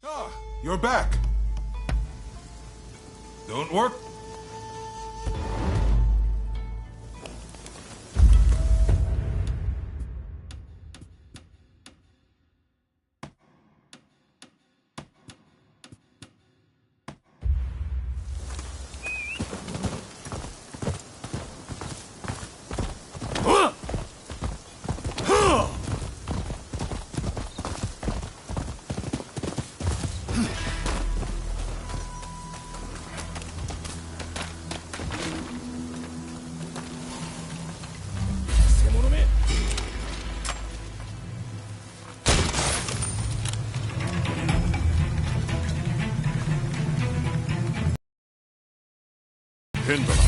Ah, you're back. Don't work.変だな。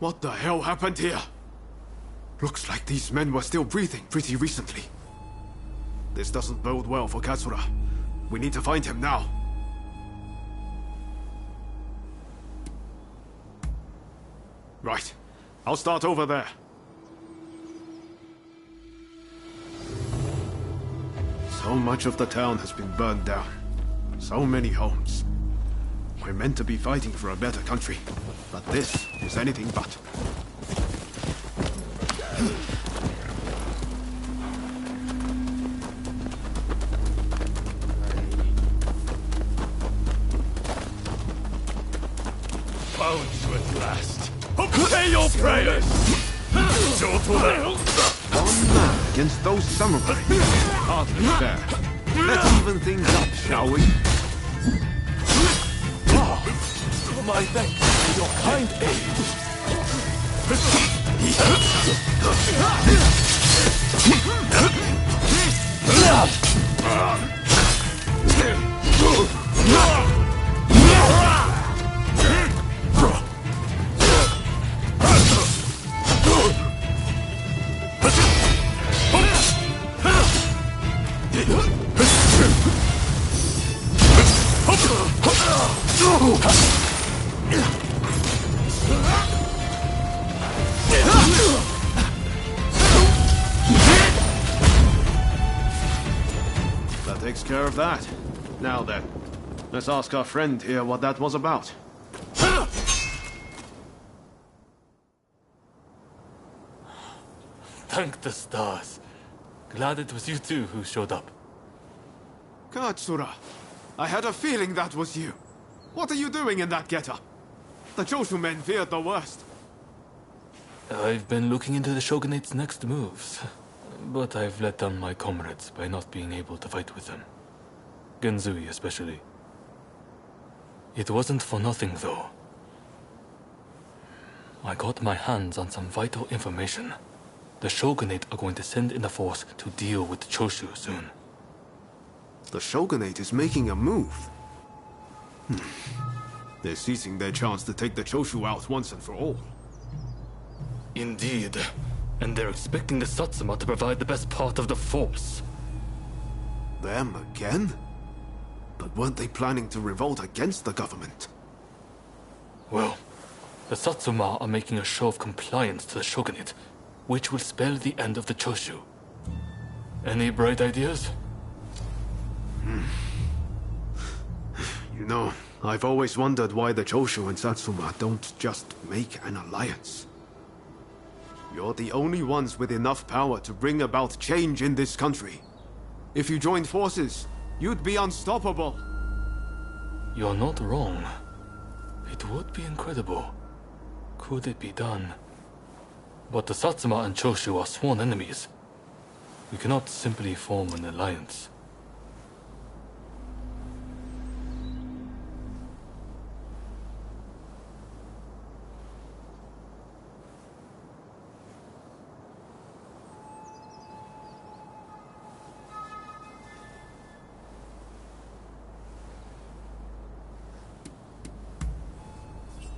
What the hell happened here? Looks like these men were still breathing pretty recently. This doesn't bode well for Katsura. We need to find him now. Right. I'll start over there. So much of the town has been burned down. So many homes. We're meant to be fighting for a better country, but this is anything but. Found you at last. Obey your prayers! One man against those samurai. Hardly fair. Let's even things up, shall we? My thanks for your kind That takes care of that. Now then, let's ask our friend here what that was about. Thank the stars. Glad it was you two who showed up. Katsura, I had a feeling that was you. What are you doing in that getup? The Choshu men feared the worst. I've been looking into the Shogunate's next moves, but I've let down my comrades by not being able to fight with them. Genzui especially. It wasn't for nothing, though. I got my hands on some vital information. The Shogunate are going to send in a force to deal with the Choshu soon. The Shogunate is making a move. They're seizing their chance to take the Choshu out once and for all. Indeed. And they're expecting the Satsuma to provide the best part of the force. Them again? But weren't they planning to revolt against the government? Well, the Satsuma are making a show of compliance to the Shogunate, which will spell the end of the Choshu. Any bright ideas? You know, I've always wondered why the Choshu and Satsuma don't just make an alliance. You're the only ones with enough power to bring about change in this country. If you joined forces, you'd be unstoppable. You're not wrong. It would be incredible. Could it be done? But the Satsuma and Choshu are sworn enemies. We cannot simply form an alliance.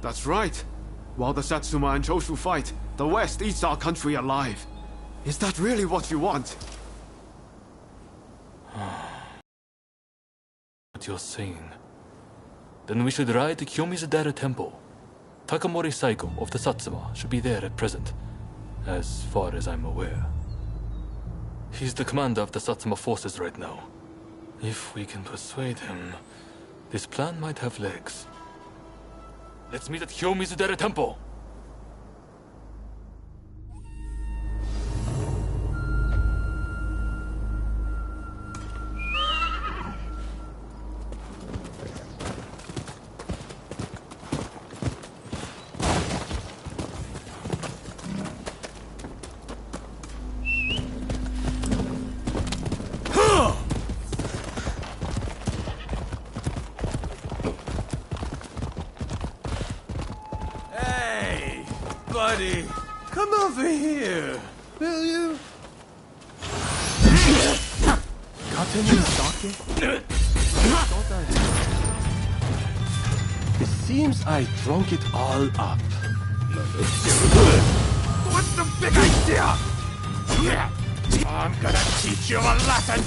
That's right. While the Satsuma and Choshu fight, the West eats our country alive. Is that really what you want? What you're saying. Then we should ride to Kyomizudera Temple. Takamori Saigo of the Satsuma should be there at present, as far as I'm aware. He's the commander of the Satsuma forces right now. If we can persuade him, this plan might have legs. Let's meet at Kyomizudera Temple! Buddy, come over here, will you? Got any sake? It seems I drunk it all up. What's the big idea? I'm gonna teach you a lesson!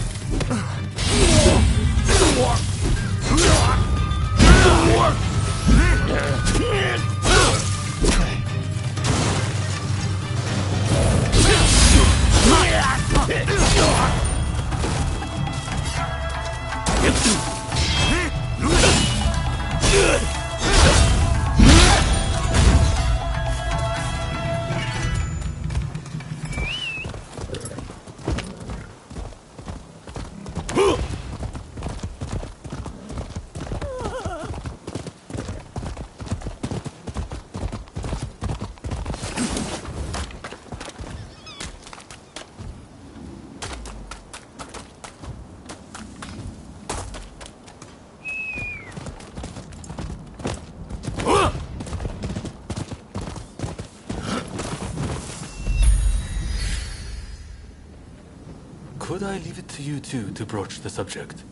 Could I leave it to you two to broach the subject?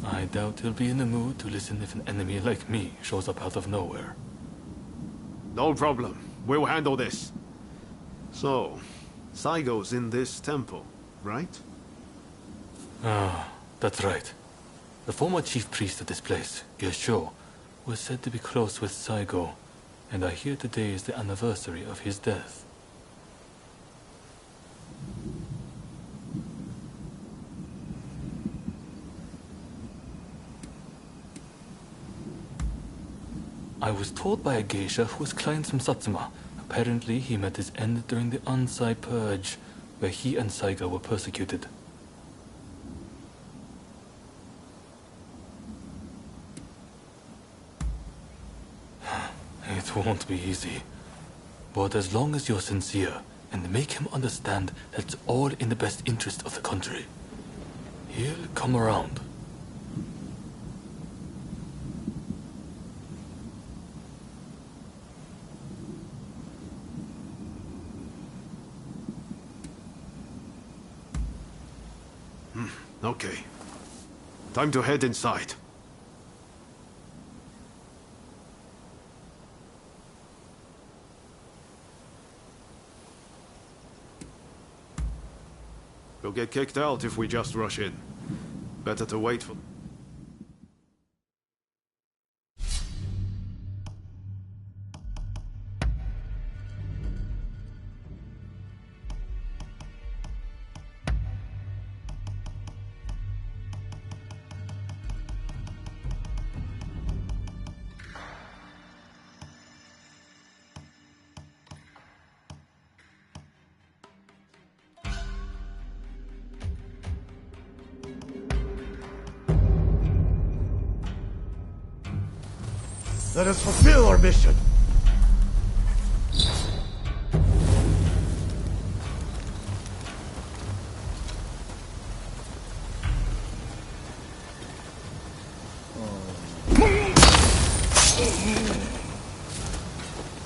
I doubt he'll be in the mood to listen if an enemy like me shows up out of nowhere. No problem. We'll handle this. So, Saigo's in this temple, right? Ah, that's right. The former chief priest of this place, Yesho, was said to be close with Saigo, and I hear today is the anniversary of his death. I was told by a geisha who was client from Satsuma. Apparently, he met his end during the Ansai Purge, where he and Saigo were persecuted. It won't be easy. But as long as you're sincere, and make him understand that it's all in the best interest of the country, he'll come around. Okay. Time to head inside. We'll get kicked out if we just rush in. Better to wait for... Let us fulfill our mission!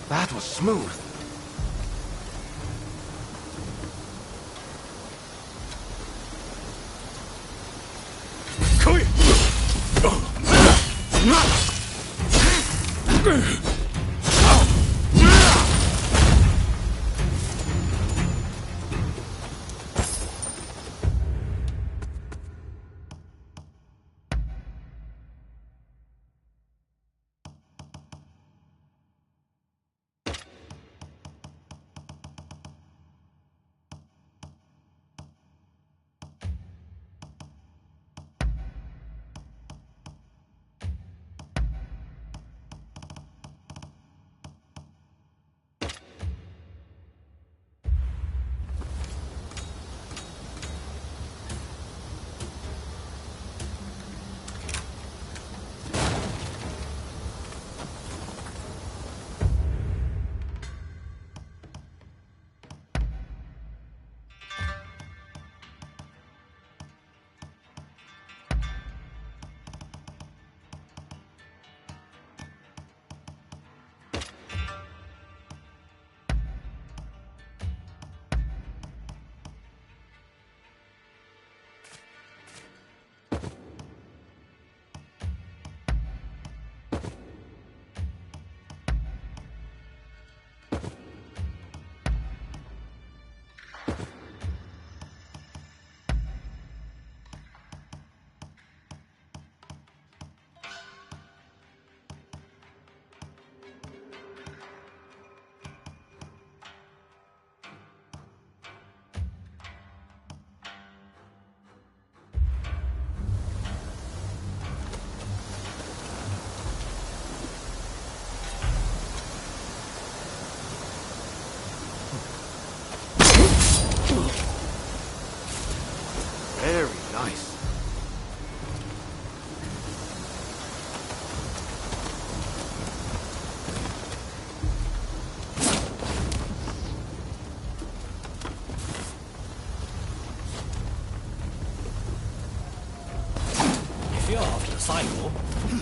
That was smooth.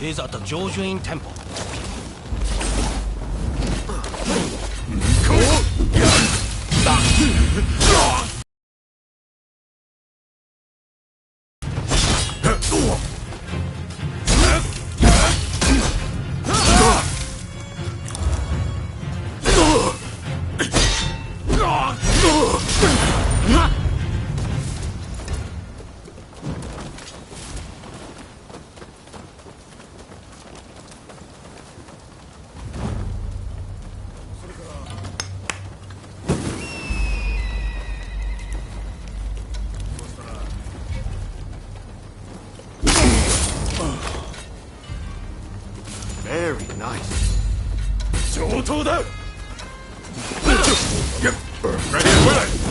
is at the Jojuin Temple. Very nice. 上等だ Ready and willing!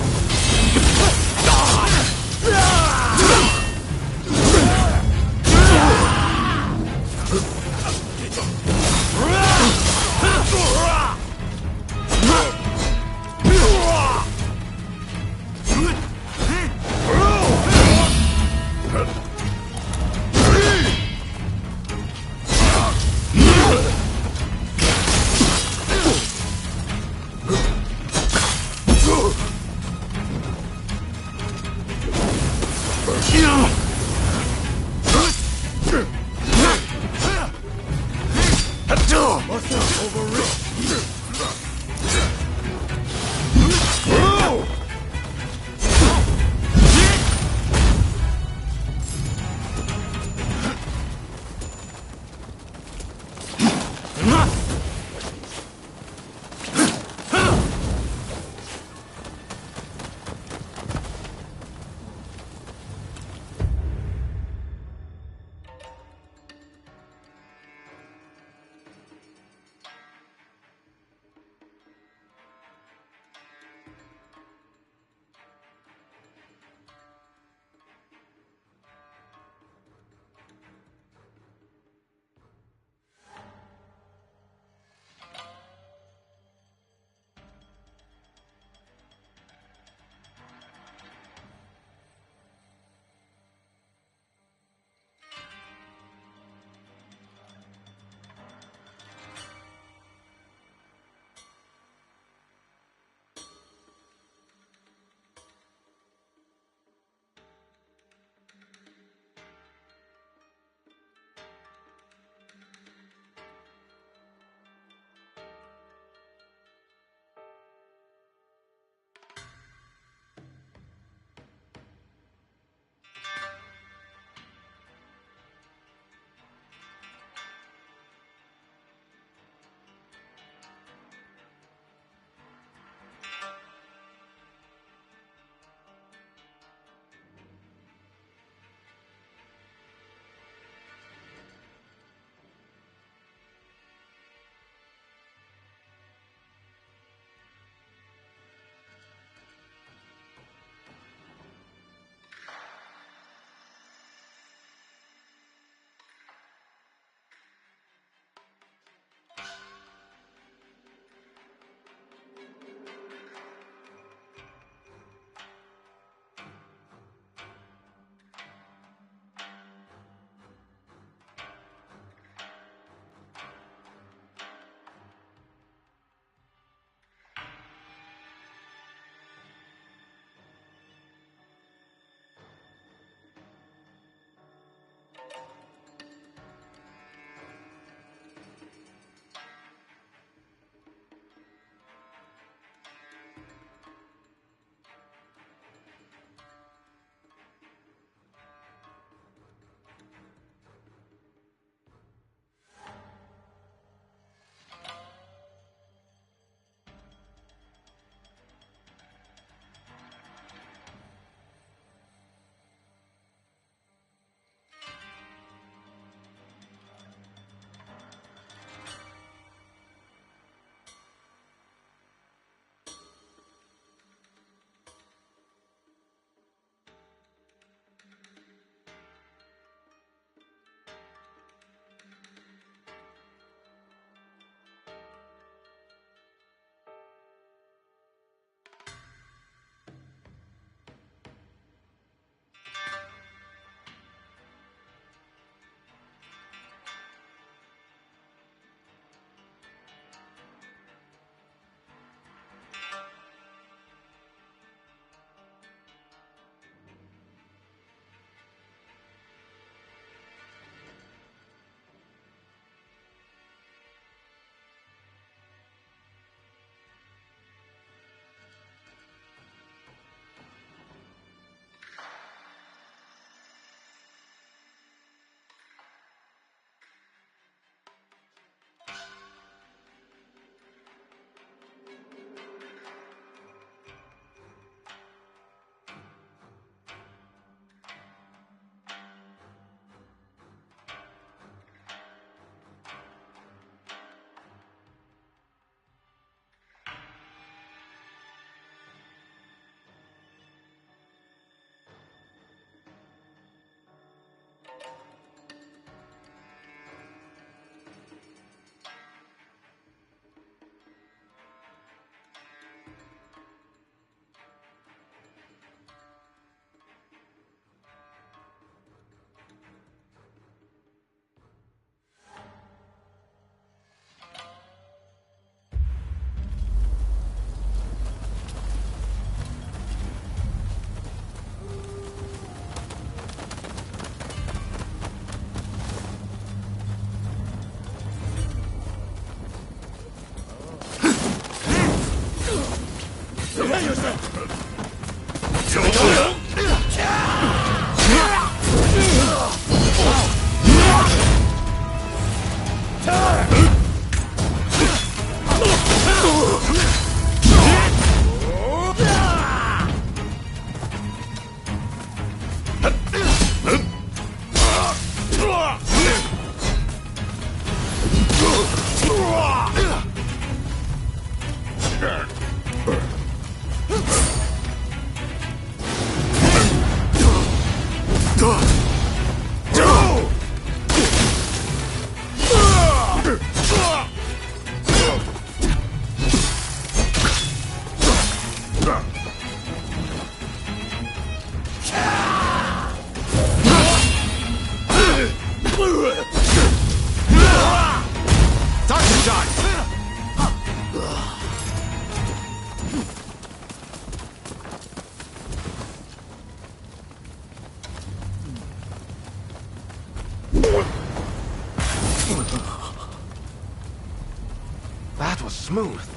smooth.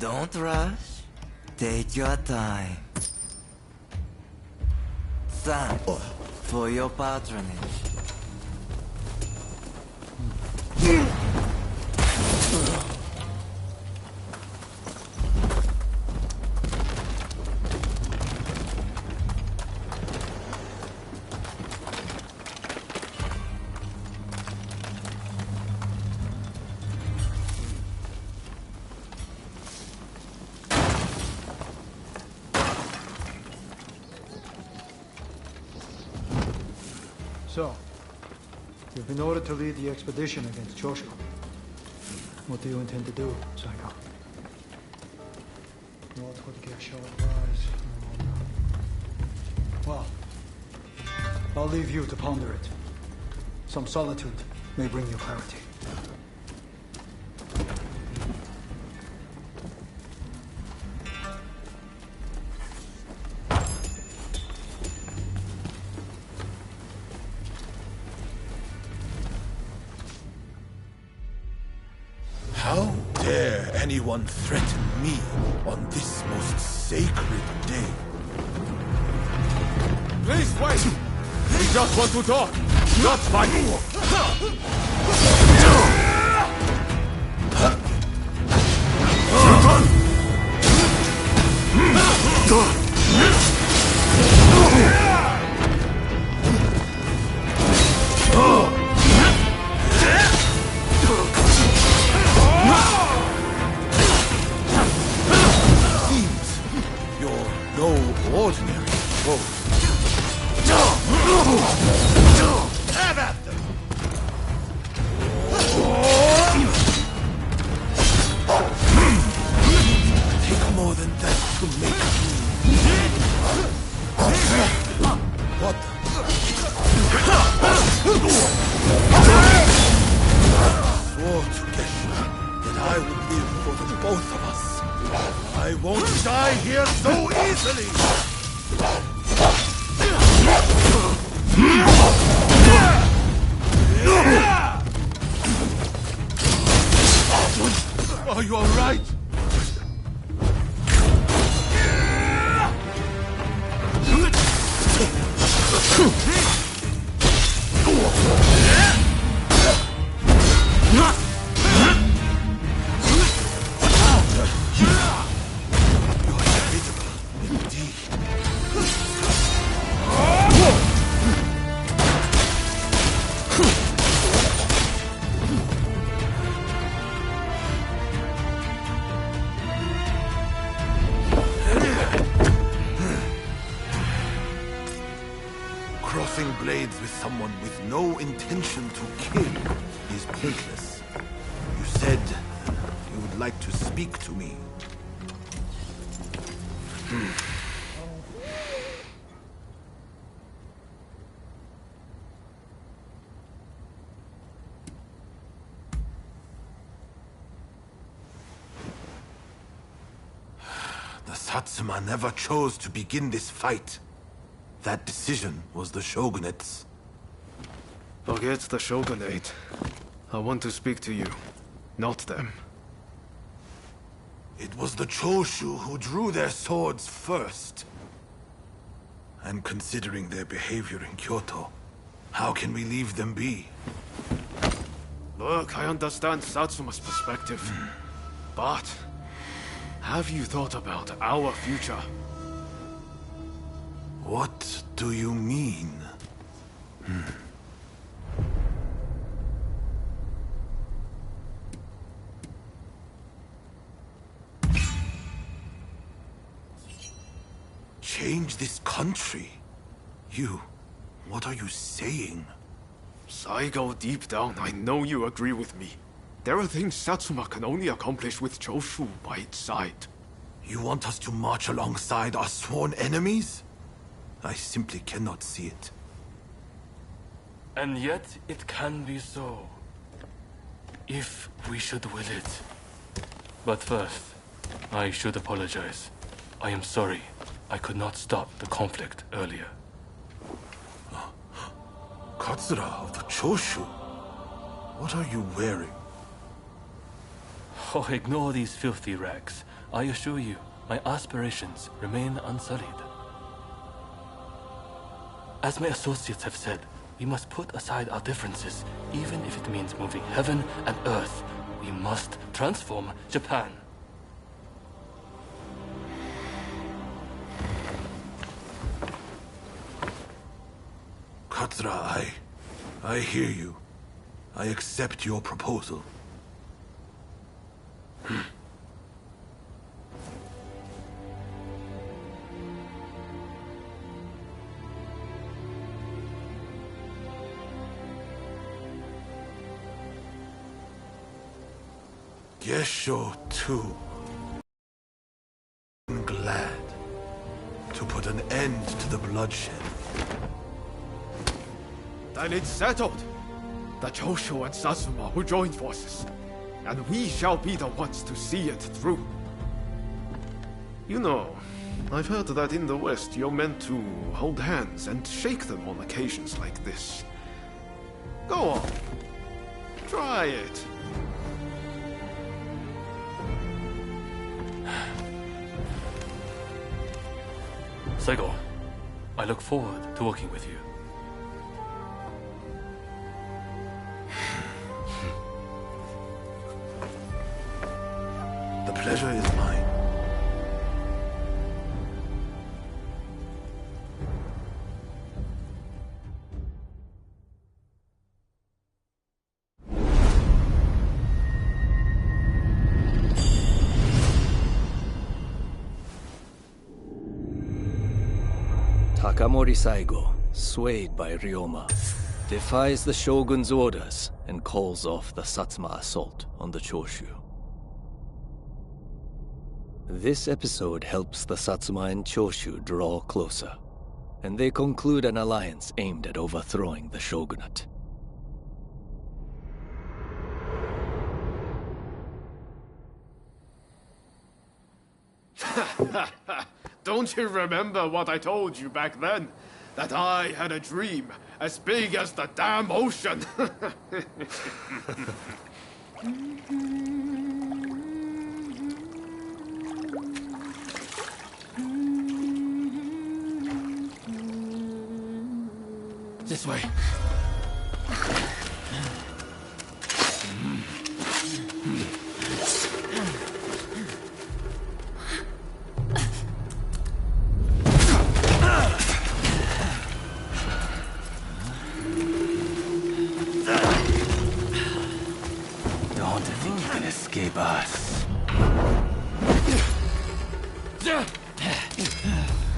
Don't rush. Take your time. Thanks for your patronage. So, you've been ordered to lead the expedition against Choshu. What do you intend to do, Saigo? What would Gesho advise? Well, I'll leave you to ponder it. Some solitude may bring you clarity. How dare anyone threaten me on this most sacred day? Please wait! We just want to talk, not fight! Seems you're no ordinary foe. Have at them! Take more than that to make me. What the? Swore to Geshu that I would live for the both of us. I won't die here so easily! Are you alright? Crossing blades with someone with no intention to kill is pointless. You said you would like to speak to me. The Satsuma never chose to begin this fight. That decision was the Shogunate's. Forget the Shogunate. I want to speak to you, not them. It was the Choshu who drew their swords first. And considering their behavior in Kyoto, how can we leave them be? Look, I understand Satsuma's perspective. But have you thought about our future? What do you mean? Change this country? What are you saying? Saigo, deep down, I know you agree with me. There are things Satsuma can only accomplish with Choshu by its side. You want us to march alongside our sworn enemies? I simply cannot see it. And yet, it can be so. If we should will it. But first, I should apologize. I am sorry. I could not stop the conflict earlier. Katsura of the Choshu? What are you wearing? Oh, ignore these filthy rags. I assure you, my aspirations remain unsullied. As my associates have said, we must put aside our differences, even if it means moving heaven and earth. We must transform Japan. Katsura, I hear you. I accept your proposal. Gesho too. I'm glad to put an end to the bloodshed. Then it's settled. The Choshu and Satsuma will join forces, and we shall be the ones to see it through. You know, I've heard that in the West you're meant to hold hands and shake them on occasions like this. Go on. Try it. Saigo, I look forward to working with you. The pleasure is mine. Takamori Saigo, swayed by Ryoma, defies the Shogun's orders and calls off the Satsuma assault on the Choshu. This episode helps the Satsuma and Choshu draw closer, and they conclude an alliance aimed at overthrowing the shogunate. Don't you remember what I told you back then? That I had a dream as big as the damn ocean. This way. Don't think you can escape us.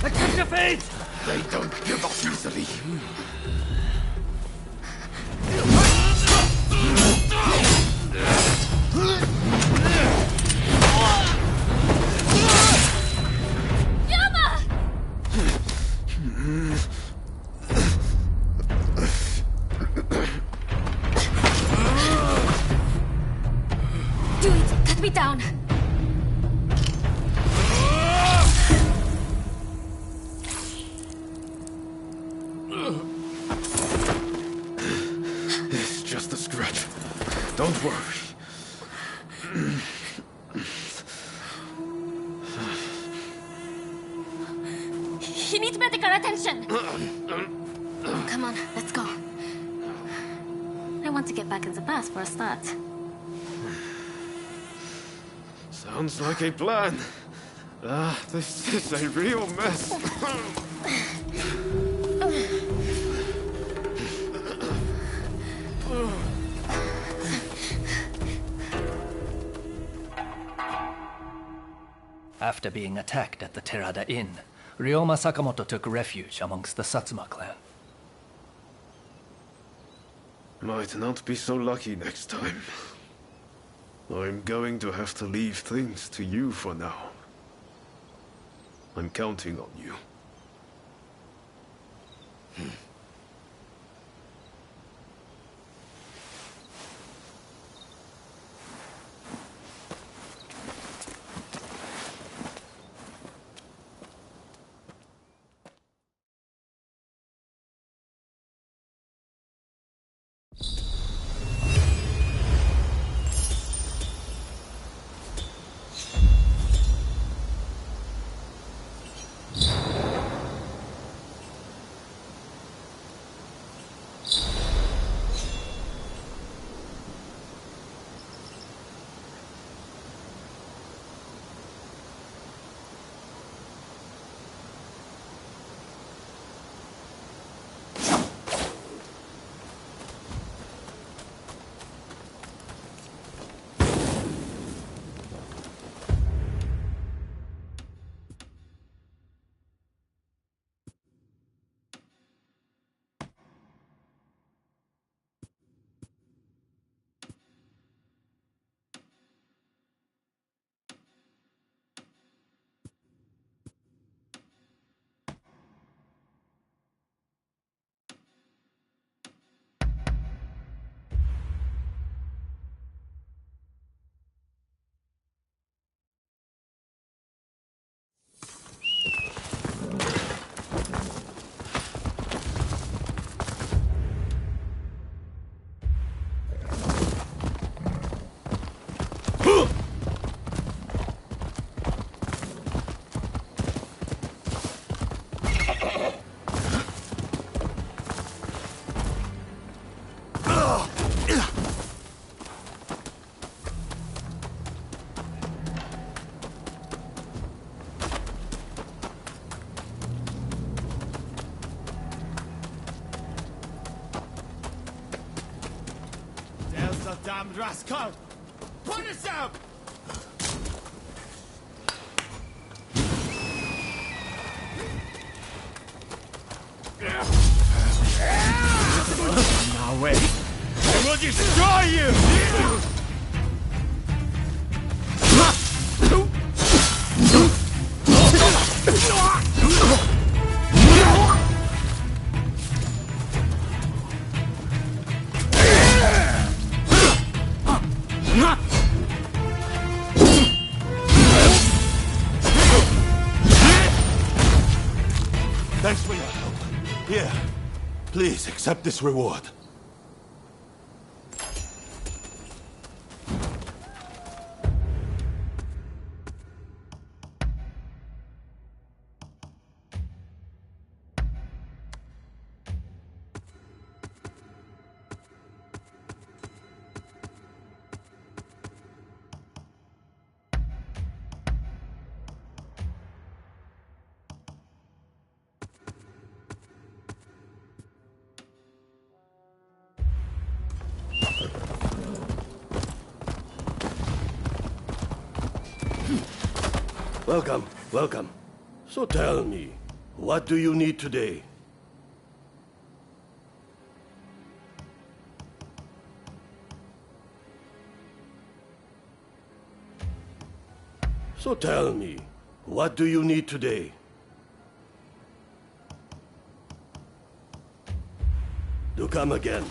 Accept your fate! They don't give up easily. Do it! Cut me down! It's just a scratch. Don't worry. He needs medical attention! Come on, let's go. I want to get back in the past for a start. Sounds like a plan. This is a real mess. After being attacked at the Terada Inn, Ryoma Sakamoto took refuge amongst the Satsuma clan. Might not be so lucky next time. I'm going to have to leave things to you for now. I'm counting on you. The damned rascal! Punish them! Now wait. I will destroy you! Thanks for your help. Here, please accept this reward. Welcome, welcome. So tell me, what do you need today? So tell me, what do you need today? Do come again.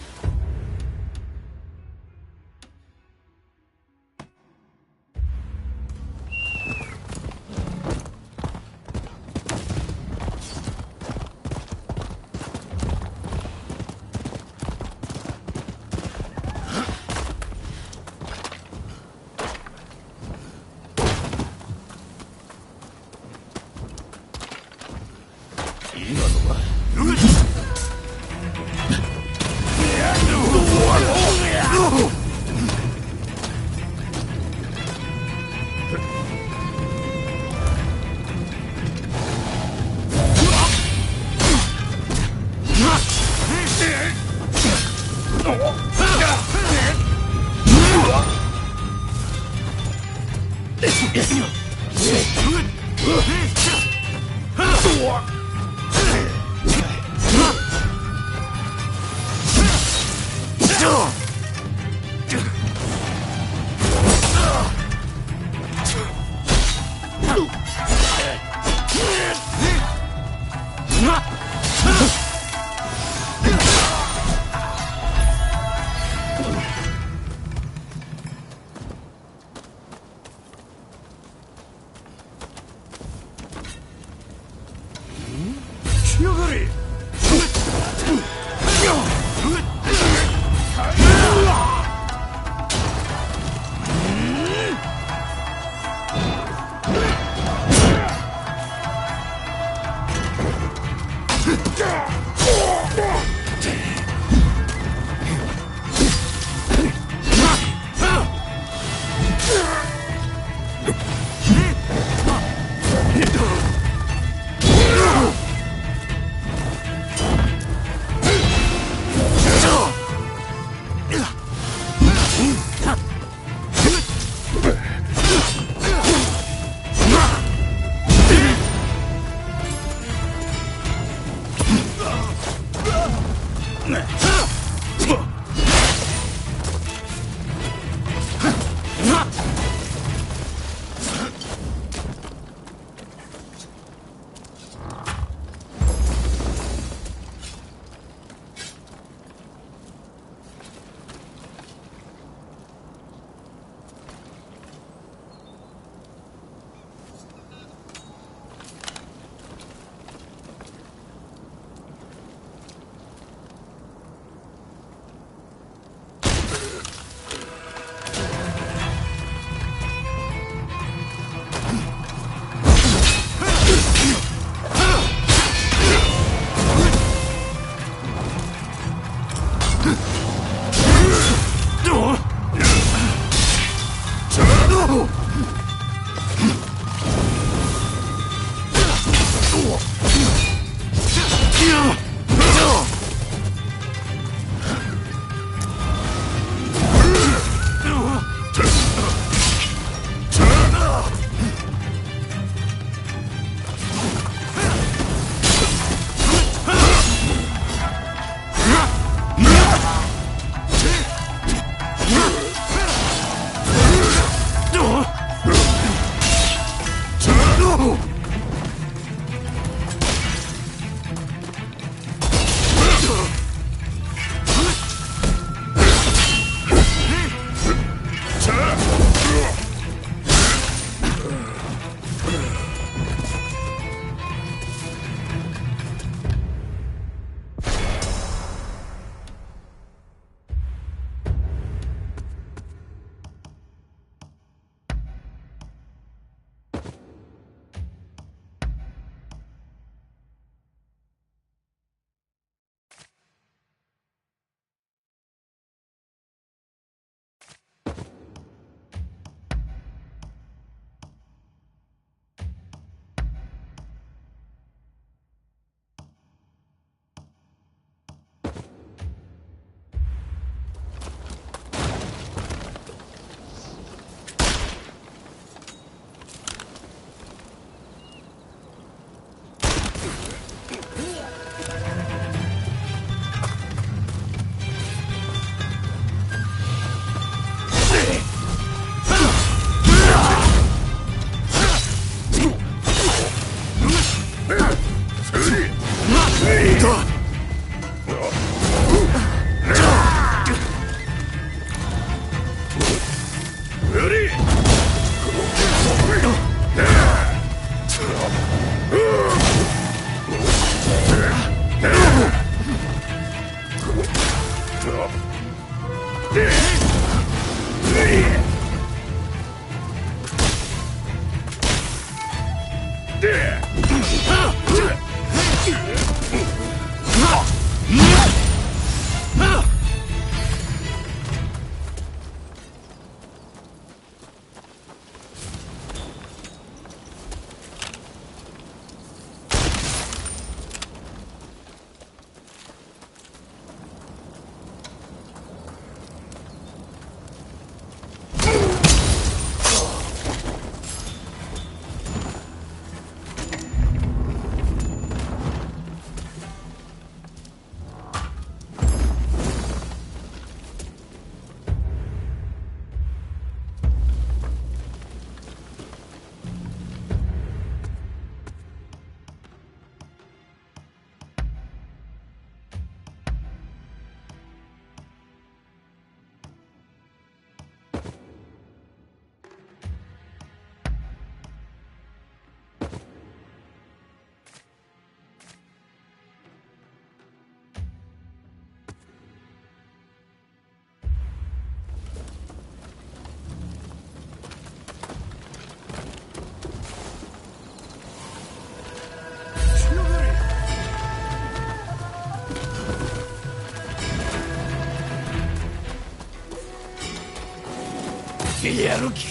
やる気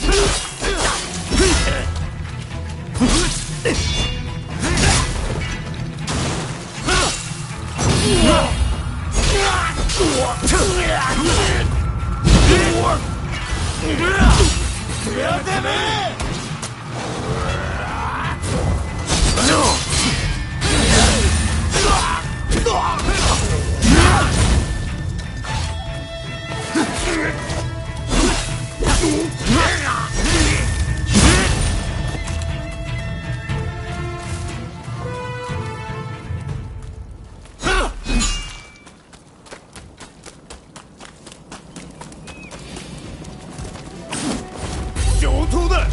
上等だ。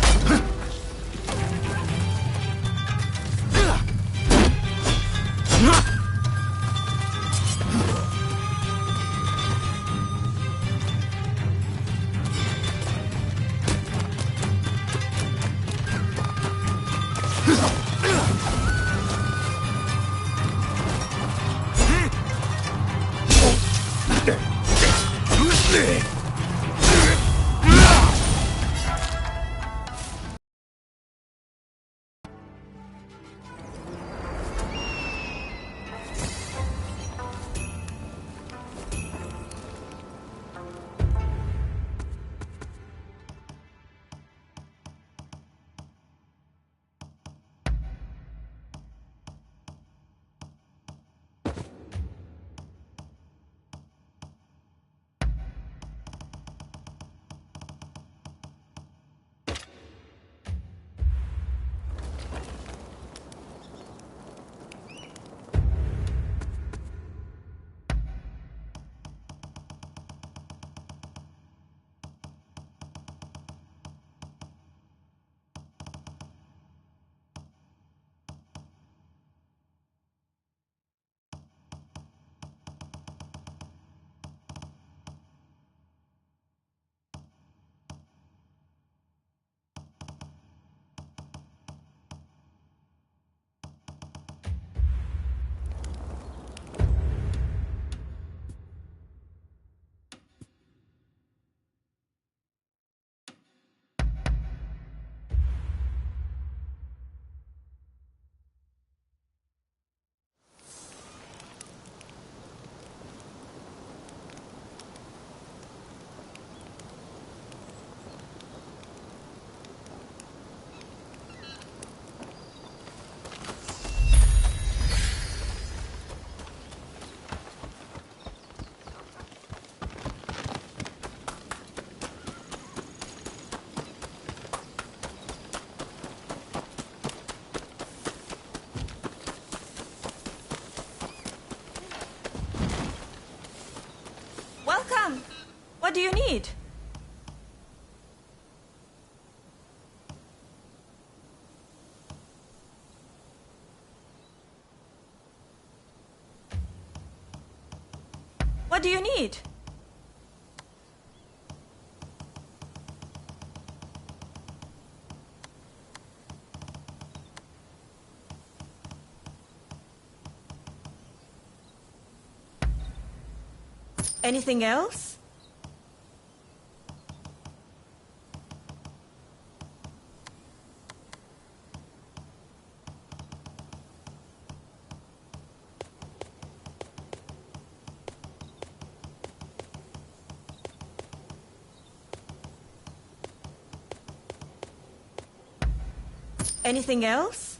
Welcome. What do you need? What do you need? Anything else? Anything else?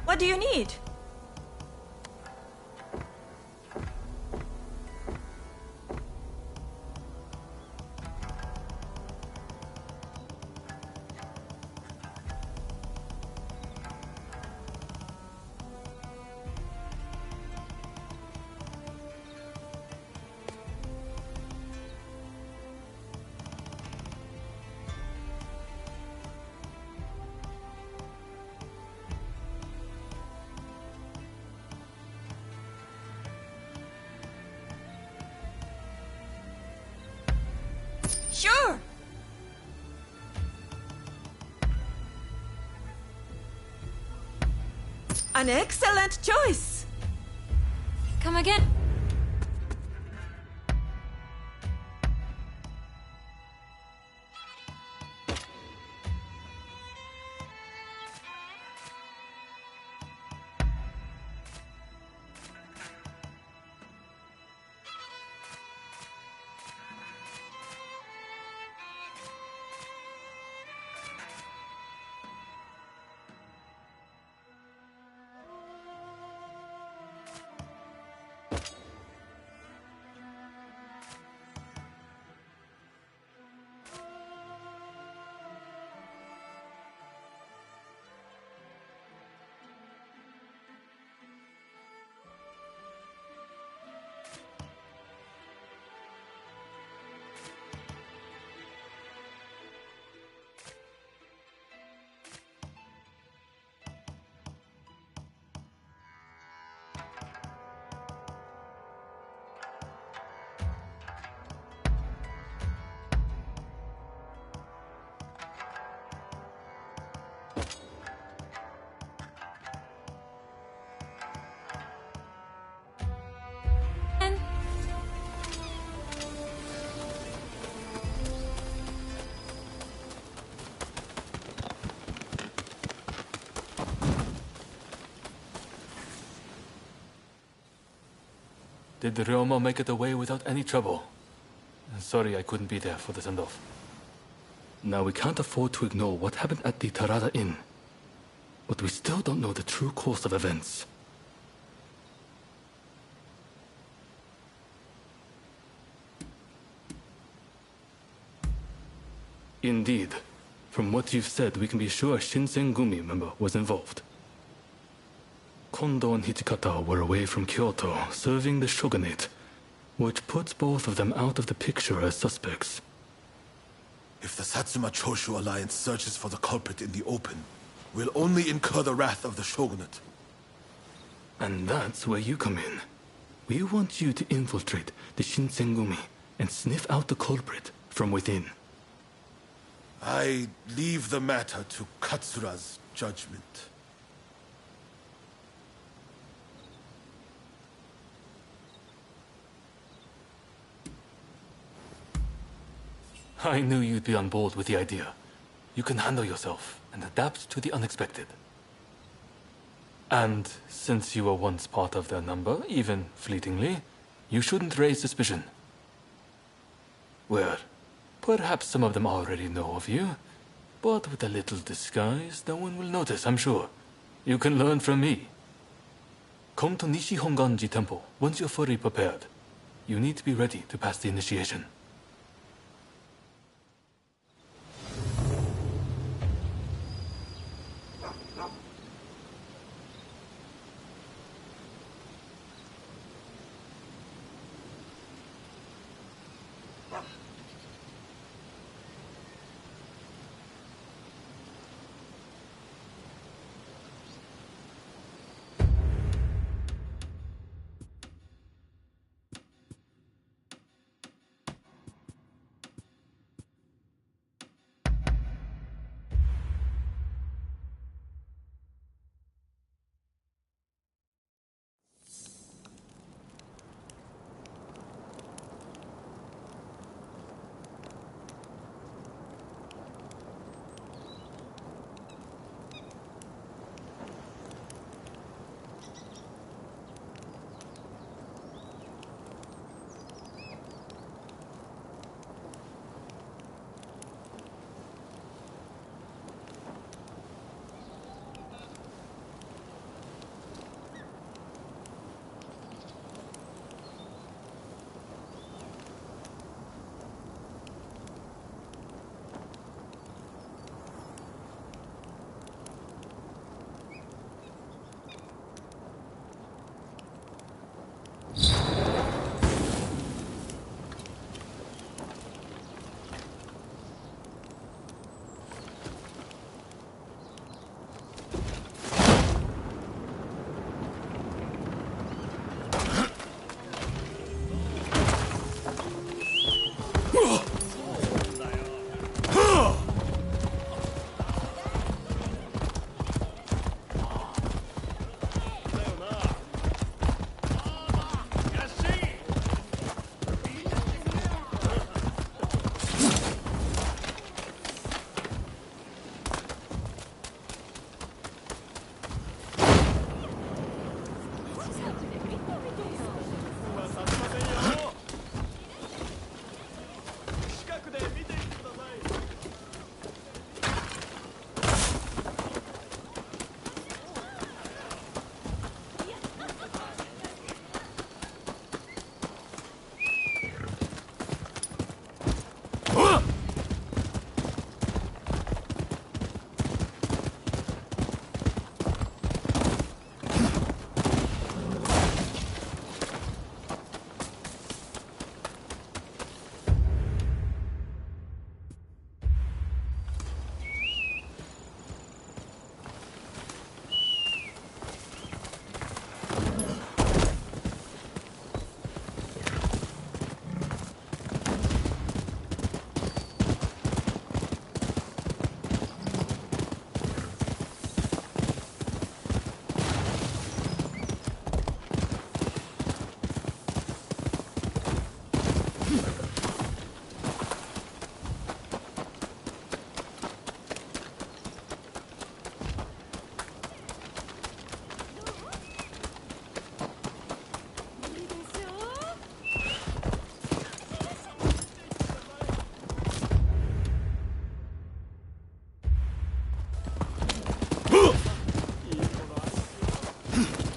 What do you need? Sure. An excellent choice. Come again. Did Ryoma make it away without any trouble? Sorry I couldn't be there for the send-off. Now we can't afford to ignore what happened at the Tarada Inn. But we still don't know the true course of events. Indeed. From what you've said, we can be sure a Shinsengumi member was involved. Kondo and Hichikata were away from Kyoto, serving the shogunate, which puts both of them out of the picture as suspects. If the Satsuma Choshu alliance searches for the culprit in the open, we'll only incur the wrath of the shogunate. And that's where you come in. We want you to infiltrate the Shinsengumi and sniff out the culprit from within. I leave the matter to Katsura's judgment. I knew you'd be on board with the idea. You can handle yourself and adapt to the unexpected. And since you were once part of their number, even fleetingly, you shouldn't raise suspicion. Well, perhaps some of them already know of you, but with a little disguise, no one will notice, I'm sure. You can learn from me. Come to Nishi Honganji Temple once you're fully prepared. You need to be ready to pass the initiation.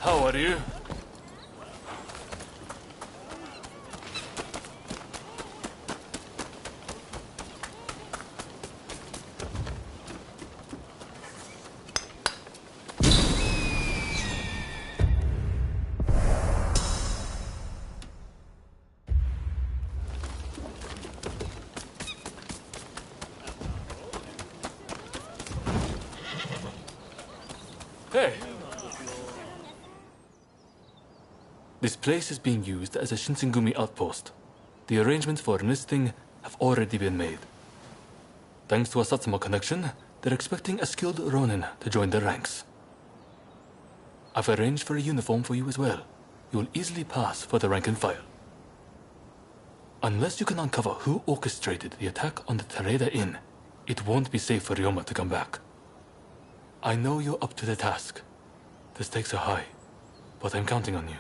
How are you? Hey! This place is being used as a Shinsengumi outpost. The arrangements for enlisting have already been made. Thanks to a Satsuma connection, they're expecting a skilled Ronin to join their ranks. I've arranged for a uniform for you as well. You will easily pass for the rank and file. Unless you can uncover who orchestrated the attack on the Tereda Inn, it won't be safe for Ryoma to come back. I know you're up to the task. The stakes are high, but I'm counting on you.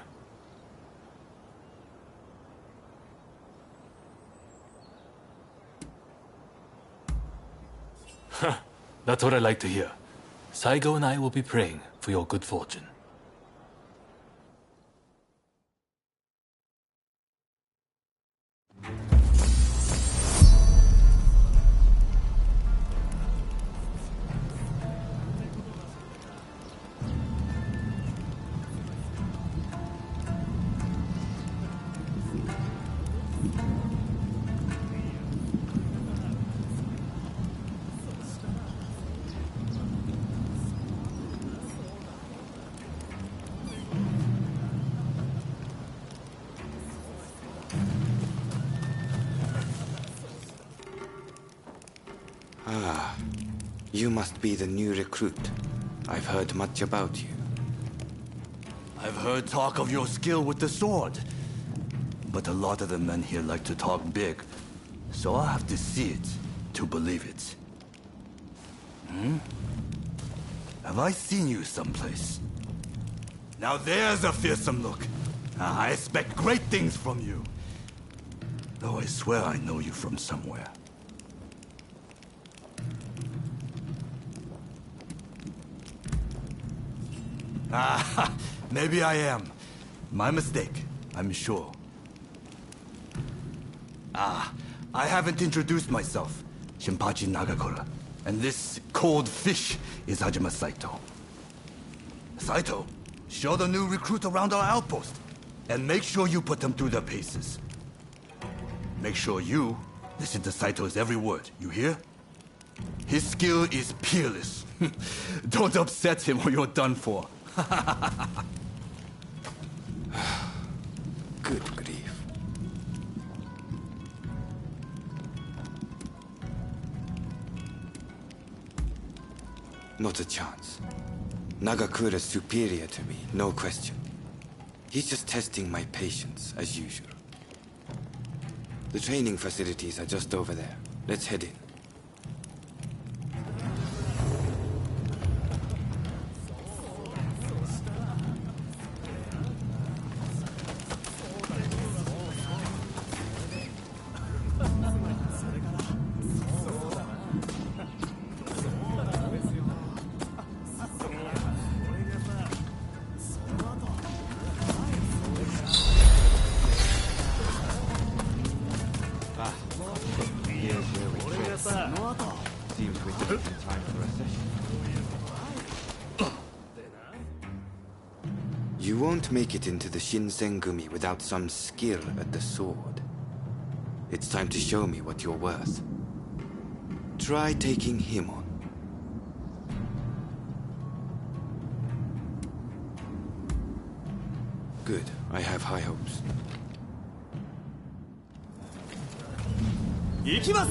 That's what I like to hear. Saigo and I will be praying for your good fortune. You must be the new recruit. I've heard much about you. I've heard talk of your skill with the sword. But a lot of the men here like to talk big. So I'll have to see it to believe it. Have I seen you someplace? Now there's a fearsome look. I expect great things from you. Though I swear I know you from somewhere. Maybe I am. My mistake, I'm sure. I haven't introduced myself. Shinpachi Nagakura. And this cold fish is Hajime Saito. Saito, show the new recruit around our outpost. And make sure you put them through their paces. Make sure you listen to Saito's every word, you hear? His skill is peerless. Don't upset him or you're done for. Good grief. Not a chance. Nagakura's superior to me, no question. He's just testing my patience, as usual. The training facilities are just over there. Let's head in. You won't make it into the Shinsengumi without some skill at the sword. It's time to show me what you're worth. Try taking him on. Good. I have high hopes. 行きます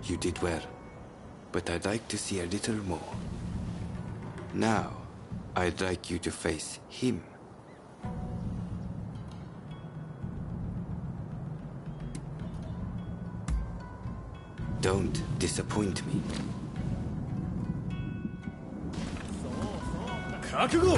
You did well, but I'd like to see a little more. Now, I'd like you to face him. Don't disappoint me. 覚悟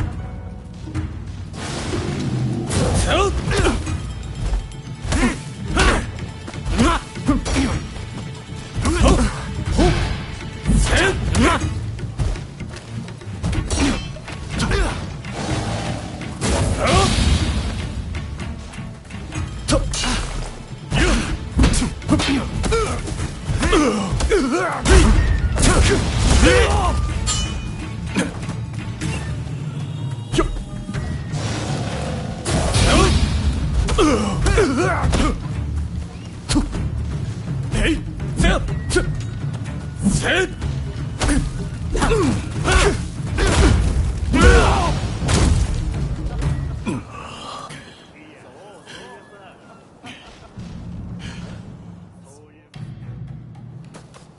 You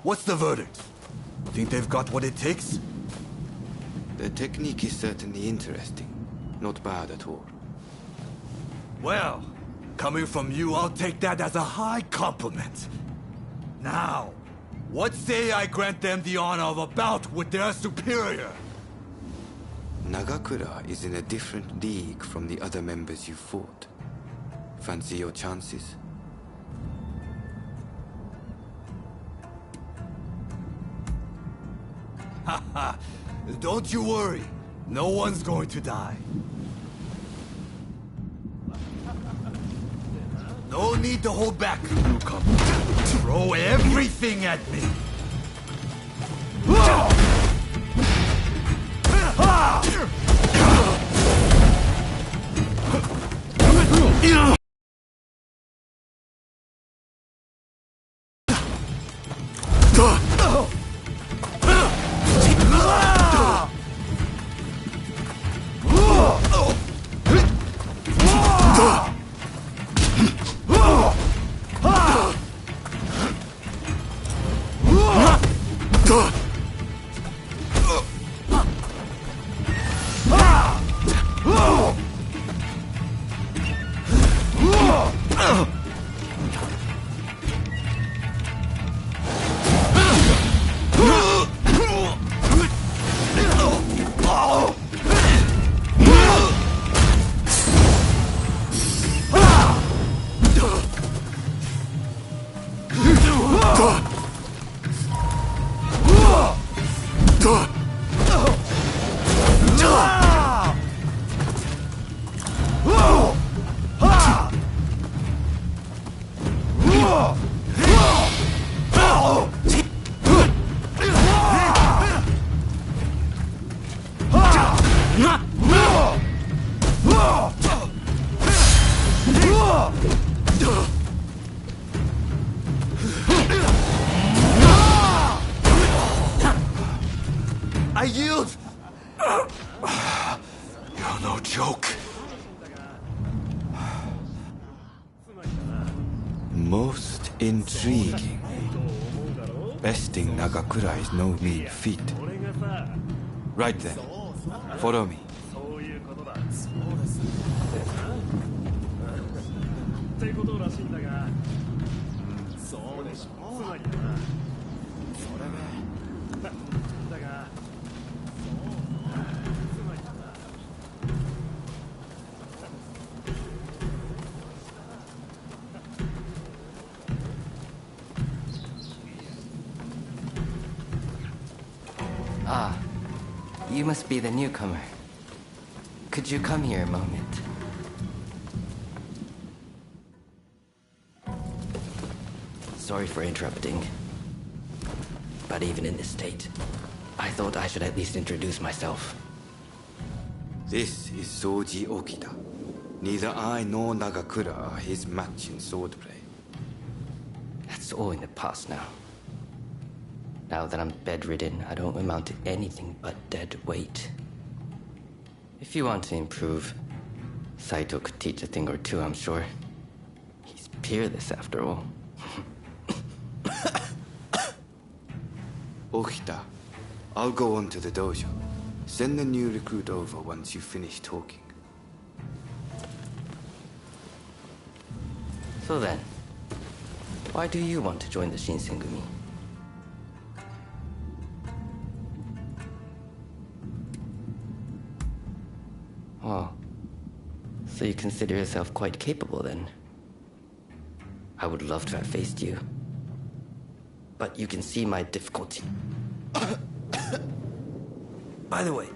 What's the verdict? Think they've got what it takes? The technique is certainly interesting. Not bad at all. Well, coming from you, I'll take that as a high compliment. Now, what say I grant them the honor of a bout with their superior? Nagakura is in a different league from the other members you fought. Fancy your chances? Haha, don't you worry. No one's going to die. No need to hold back, newcomer. Throw everything at me. I yield! You're no joke. Most intriguing. Besting Nagakura is no mean feat. Right then, follow me. Ah, you must be the newcomer. Could you come here a moment? Sorry for interrupting. But even in this state, I thought I should at least introduce myself. This is Soji Okita. Neither I nor Nagakura are his match in swordplay. That's all in the past now. Now that I'm bedridden, I don't amount to anything but dead weight. If you want to improve, Saito could teach a thing or two, I'm sure. He's peerless after all. Okita, I'll go on to the dojo. Send the new recruit over once you finish talking. So then, why do you want to join the Shinsengumi? Oh, so you consider yourself quite capable then? I would love to have faced you. But you can see my difficulty. By the way,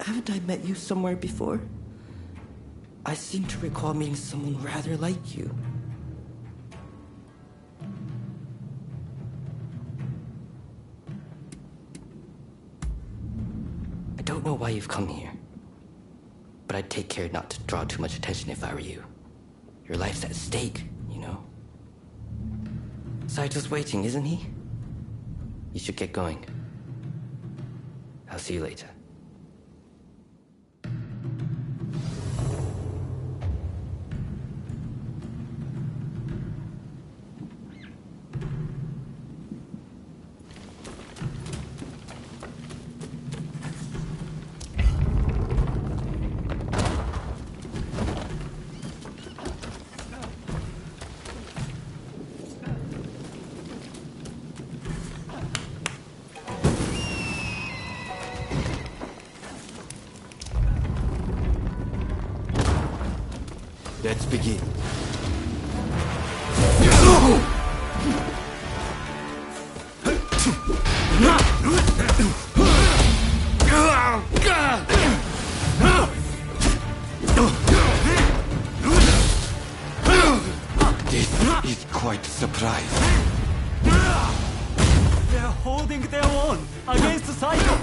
haven't I met you somewhere before? I seem to recall meeting someone rather like you. don't know why you've come here, but I'd take care not to draw too much attention if I were you. Your life's at stake, you know? Saito's waiting, isn't he? You should get going. I'll see you later. Let's begin. This is quite a surprise. They're holding their own against Saito.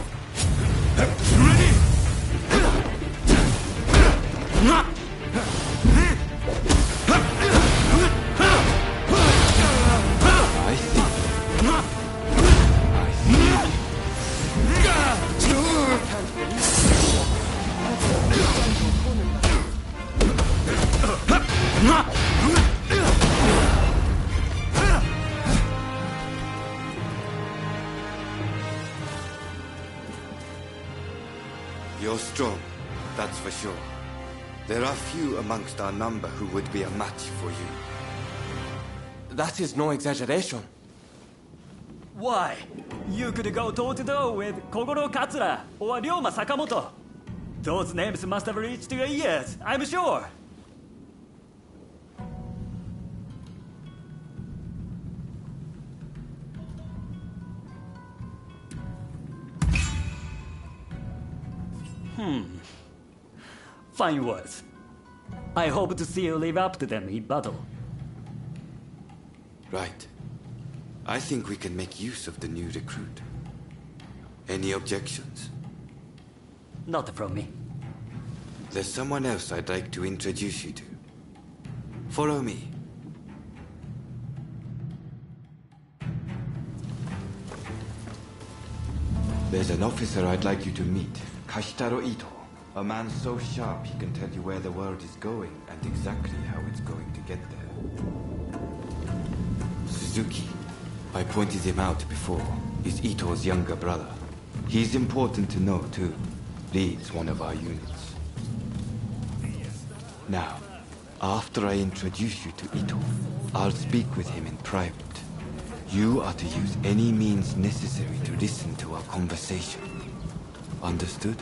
You're strong, that's for sure. There are few amongst our number who would be a match for you. That is no exaggeration. Why? You could go toe-to-toe with Kogoro Katsura or Ryoma Sakamoto. Those names must have reached your ears, I'm sure. Fine words. I hope to see you live up to them in battle. Right. I think we can make use of the new recruit. Any objections? Not from me. There's someone else I'd like to introduce you to. Follow me. There's an officer I'd like you to meet. Kashitaro Ito. A man so sharp he can tell you where the world is going and exactly how it's going to get there. Suzuki. I pointed him out before. Is Ito's younger brother. He's important to know too. Leads one of our units. Now, after I introduce you to Ito, I'll speak with him in private. You are to use any means necessary to listen to our conversation. Understood?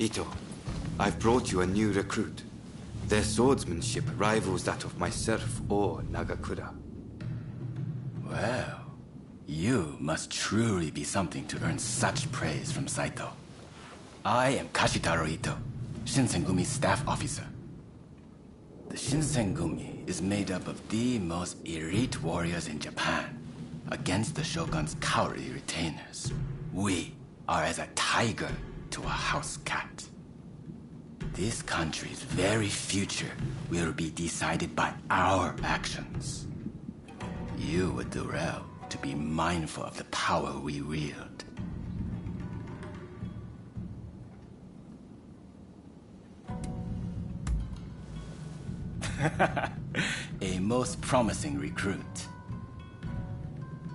Ito, I've brought you a new recruit. Their swordsmanship rivals that of myself or Nagakura. Well, you must truly be something to earn such praise from Saito. I am Kashitaro Ito, Shinsengumi's staff officer. The Shinsengumi is made up of the most elite warriors in Japan. Against the Shogun's cowardly retainers, we are as a tiger to a house cat. This country's very future will be decided by our actions. You would do well to be mindful of the power we wield. A most promising recruit.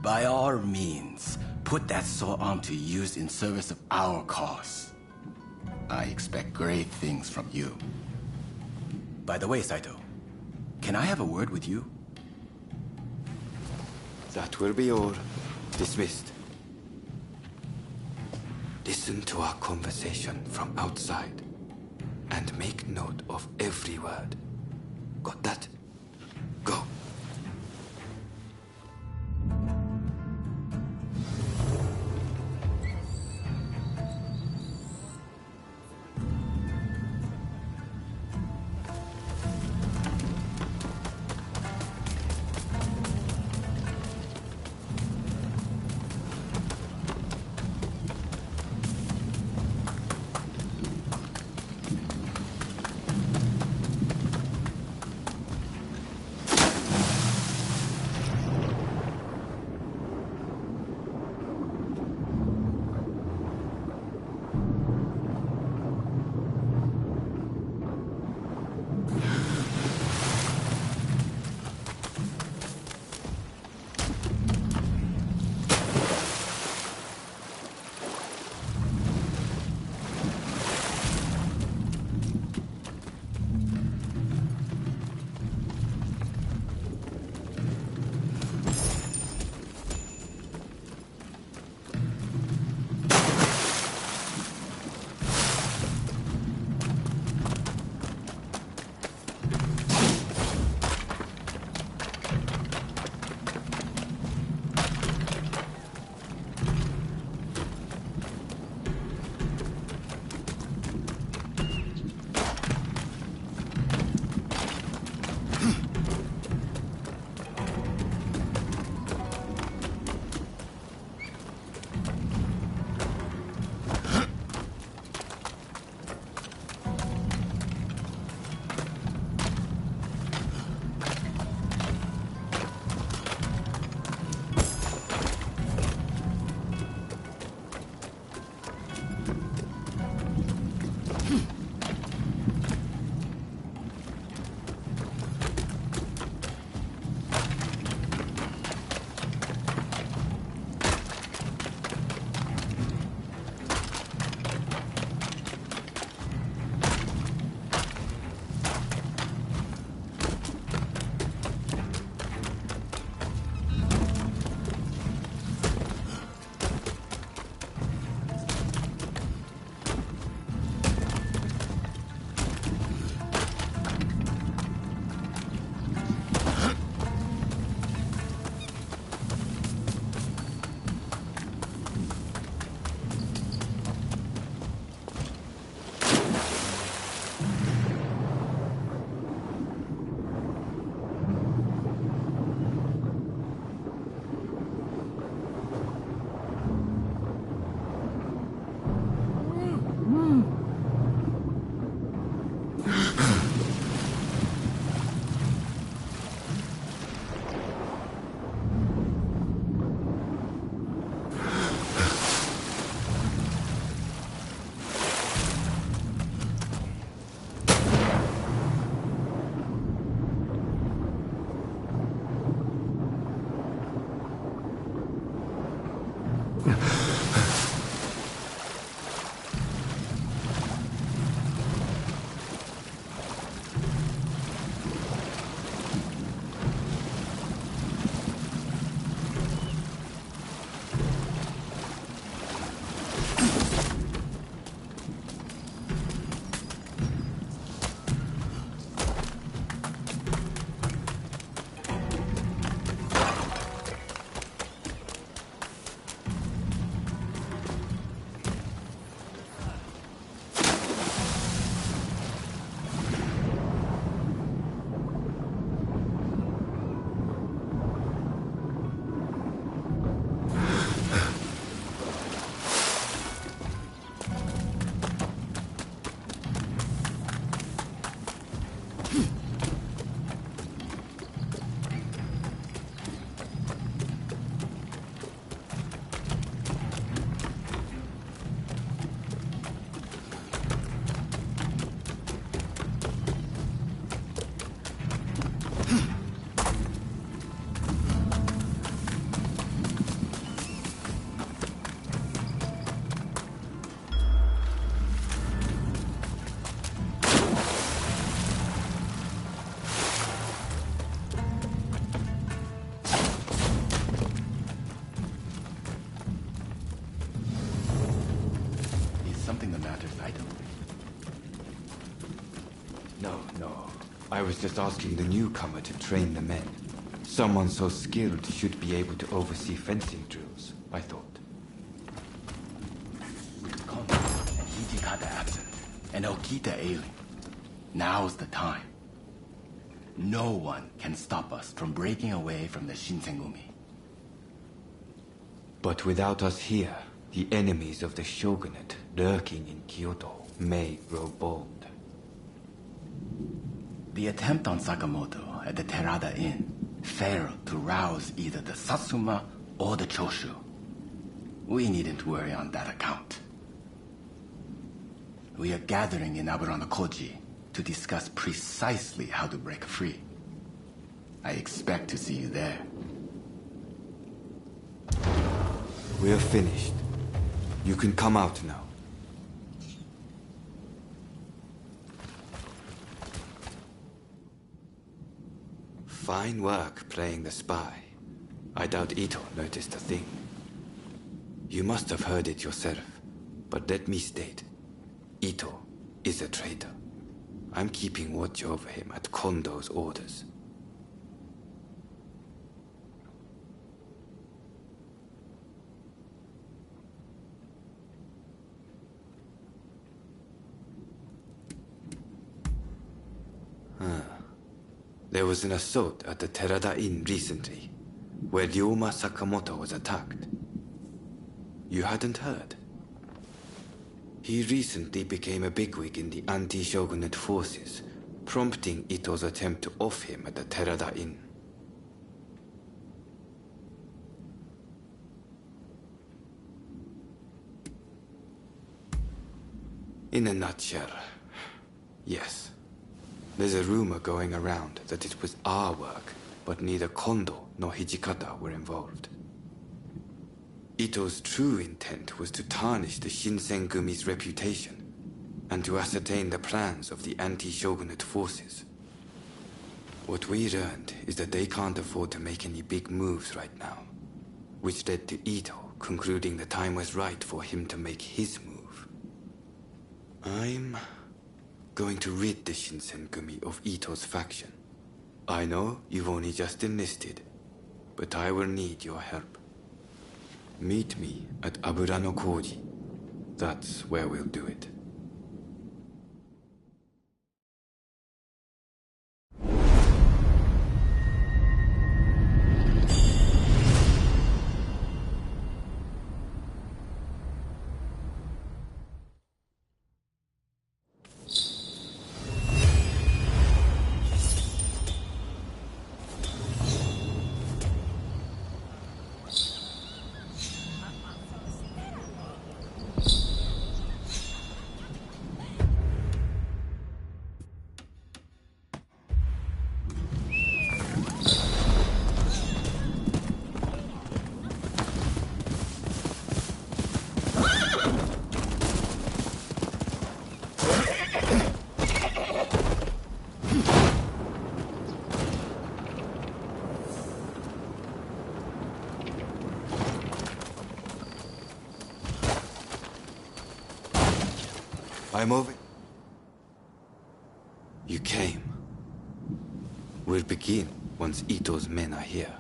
By all means, put that sword arm to use in service of our cause. I expect great things from you. By the way, Saito, can I have a word with you? That will be all. Dismissed. Listen to our conversation from outside and make note of every word. Got that? Go. Something the matter, Saito? No. I was just asking the newcomer to train the men. Someone so skilled should be able to oversee fencing drills, I thought. Kondo and Hijikata absent, and Okita ailing. Now's the time. No one can stop us from breaking away from the Shinsengumi. But without us here, the enemies of the shogunate lurking in Kyoto may grow bold. The attempt on Sakamoto at the Terada Inn failed to rouse either the Satsuma or the Choshu. We needn't worry on that account. We are gathering in Aburano-Koji to discuss precisely how to break free. I expect to see you there. We're finished. You can come out now. Fine work playing the spy. I doubt Ito noticed a thing. You must have heard it yourself, but let me state, Ito is a traitor. I'm keeping watch over him at Kondo's orders. There was an assault at the Terada Inn recently, where Ryoma Sakamoto was attacked. You hadn't heard? He recently became a bigwig in the anti-shogunate forces, prompting Ito's attempt to off him at the Terada Inn. In a nutshell, yes. There's a rumor going around that it was our work, but neither Kondo nor Hijikata were involved. Ito's true intent was to tarnish the Shinsengumi's reputation and to ascertain the plans of the anti-shogunate forces. What we learned is that they can't afford to make any big moves right now, which led to Ito concluding the time was right for him to make his move. I'm going to rid the Shinsengumi of Ito's faction. I know you've only just enlisted, but I will need your help. Meet me at Aburano-Koji. That's where we'll do it. I'm over. You came. We'll begin once Ito's men are here.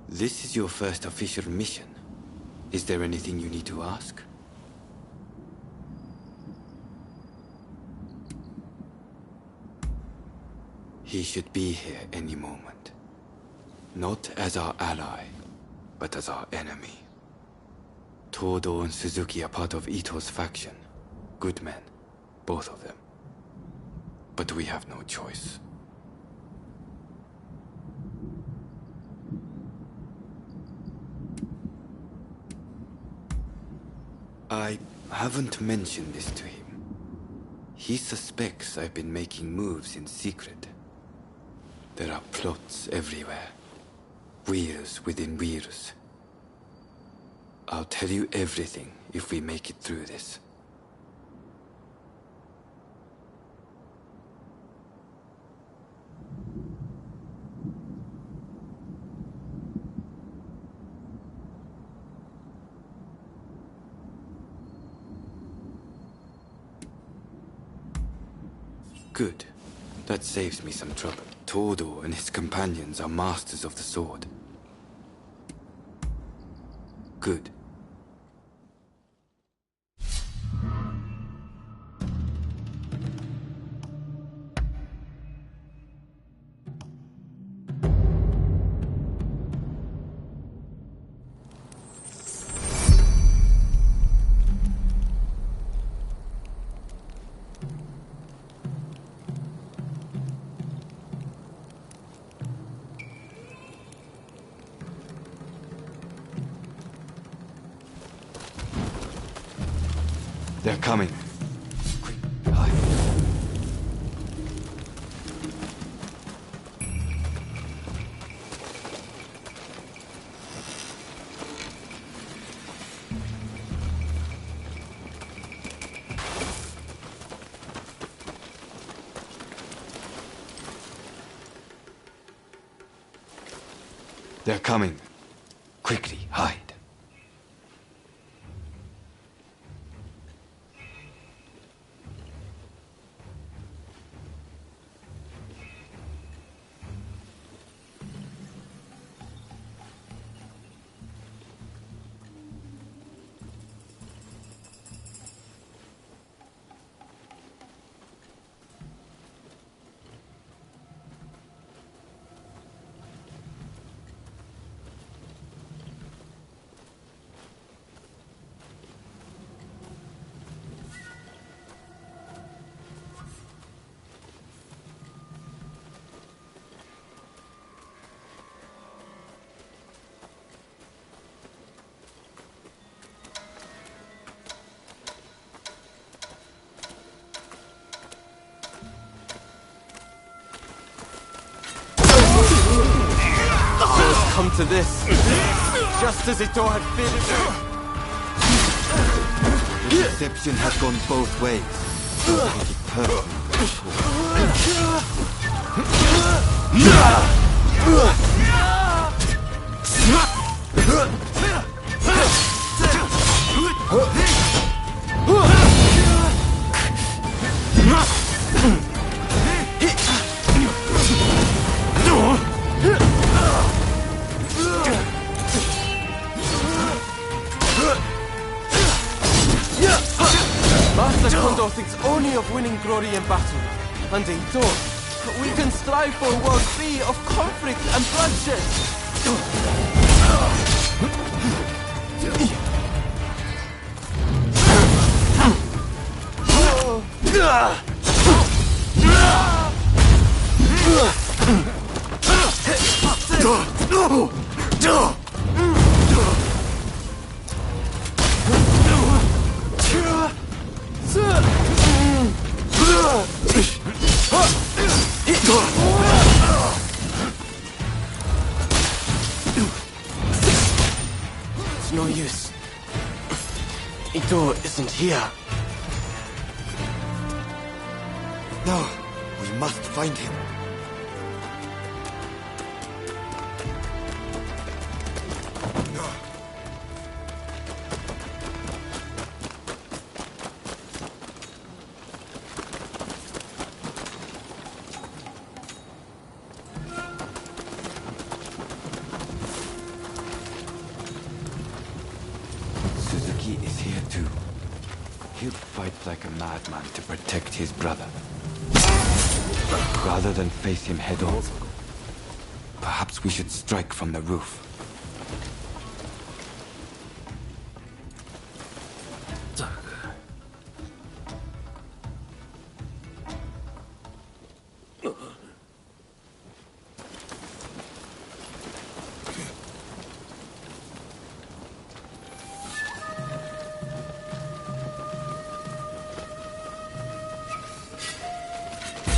This is your first official mission. Is there anything you need to ask? He should be here any moment. Not as our ally, but as our enemy. Todo and Suzuki are part of Ito's faction. Good men, both of them. But we have no choice. I haven't mentioned this to him. He suspects I've been making moves in secret. There are plots everywhere. Wheels within wheels. I'll tell you everything if we make it through this. Good. That saves me some trouble. Todo and his companions are masters of the sword. Good. They're coming. Quick, hide. They're coming. Quickly, hide. Come to this, just as Ito had feared. The deception has gone both ways. Take it Master Kondo thinks only of winning glory in battle, and Ito, we can strive for a world free of conflict and bloodshed. It's no use. Ito isn't here. No, we must find him. is here too. He'll fight like a madman to protect his brother. Rather than face him head on, perhaps we should strike from the roof.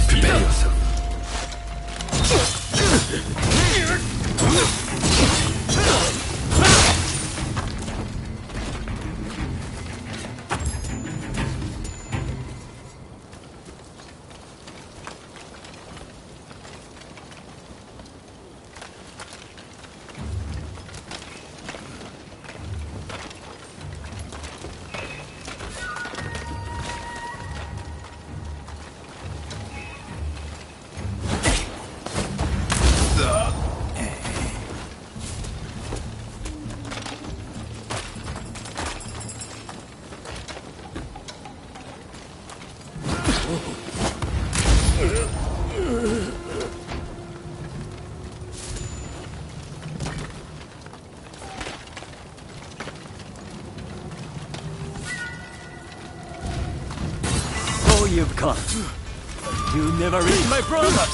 Prepare yourself. So you've come. You never reached my brother.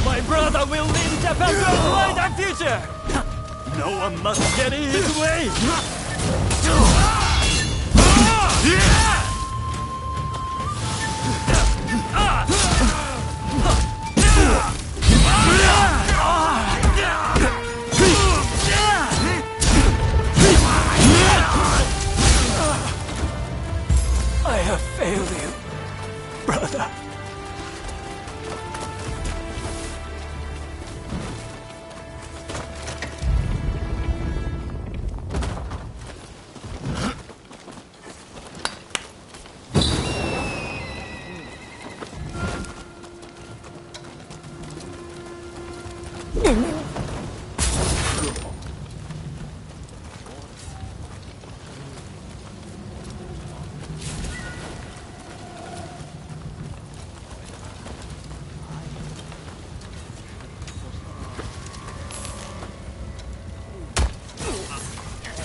My brother will lead Japan to a brighter future. No one must get in his way. I have failed you, brother.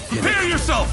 Prepare yourself!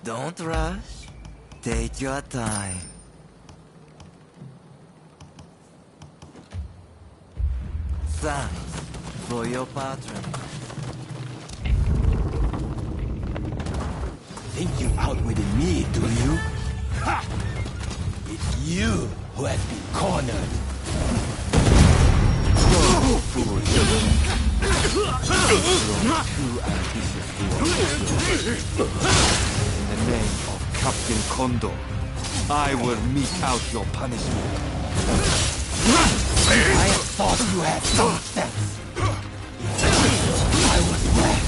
Don't rush. Take your time. Thanks for your patronage. Think you outwitted me, do you? Ha! It's you who has been cornered. Too ambitious to In the name of Captain Kondo, I will mete out your punishment. I had thought you had some sense. I was wrong.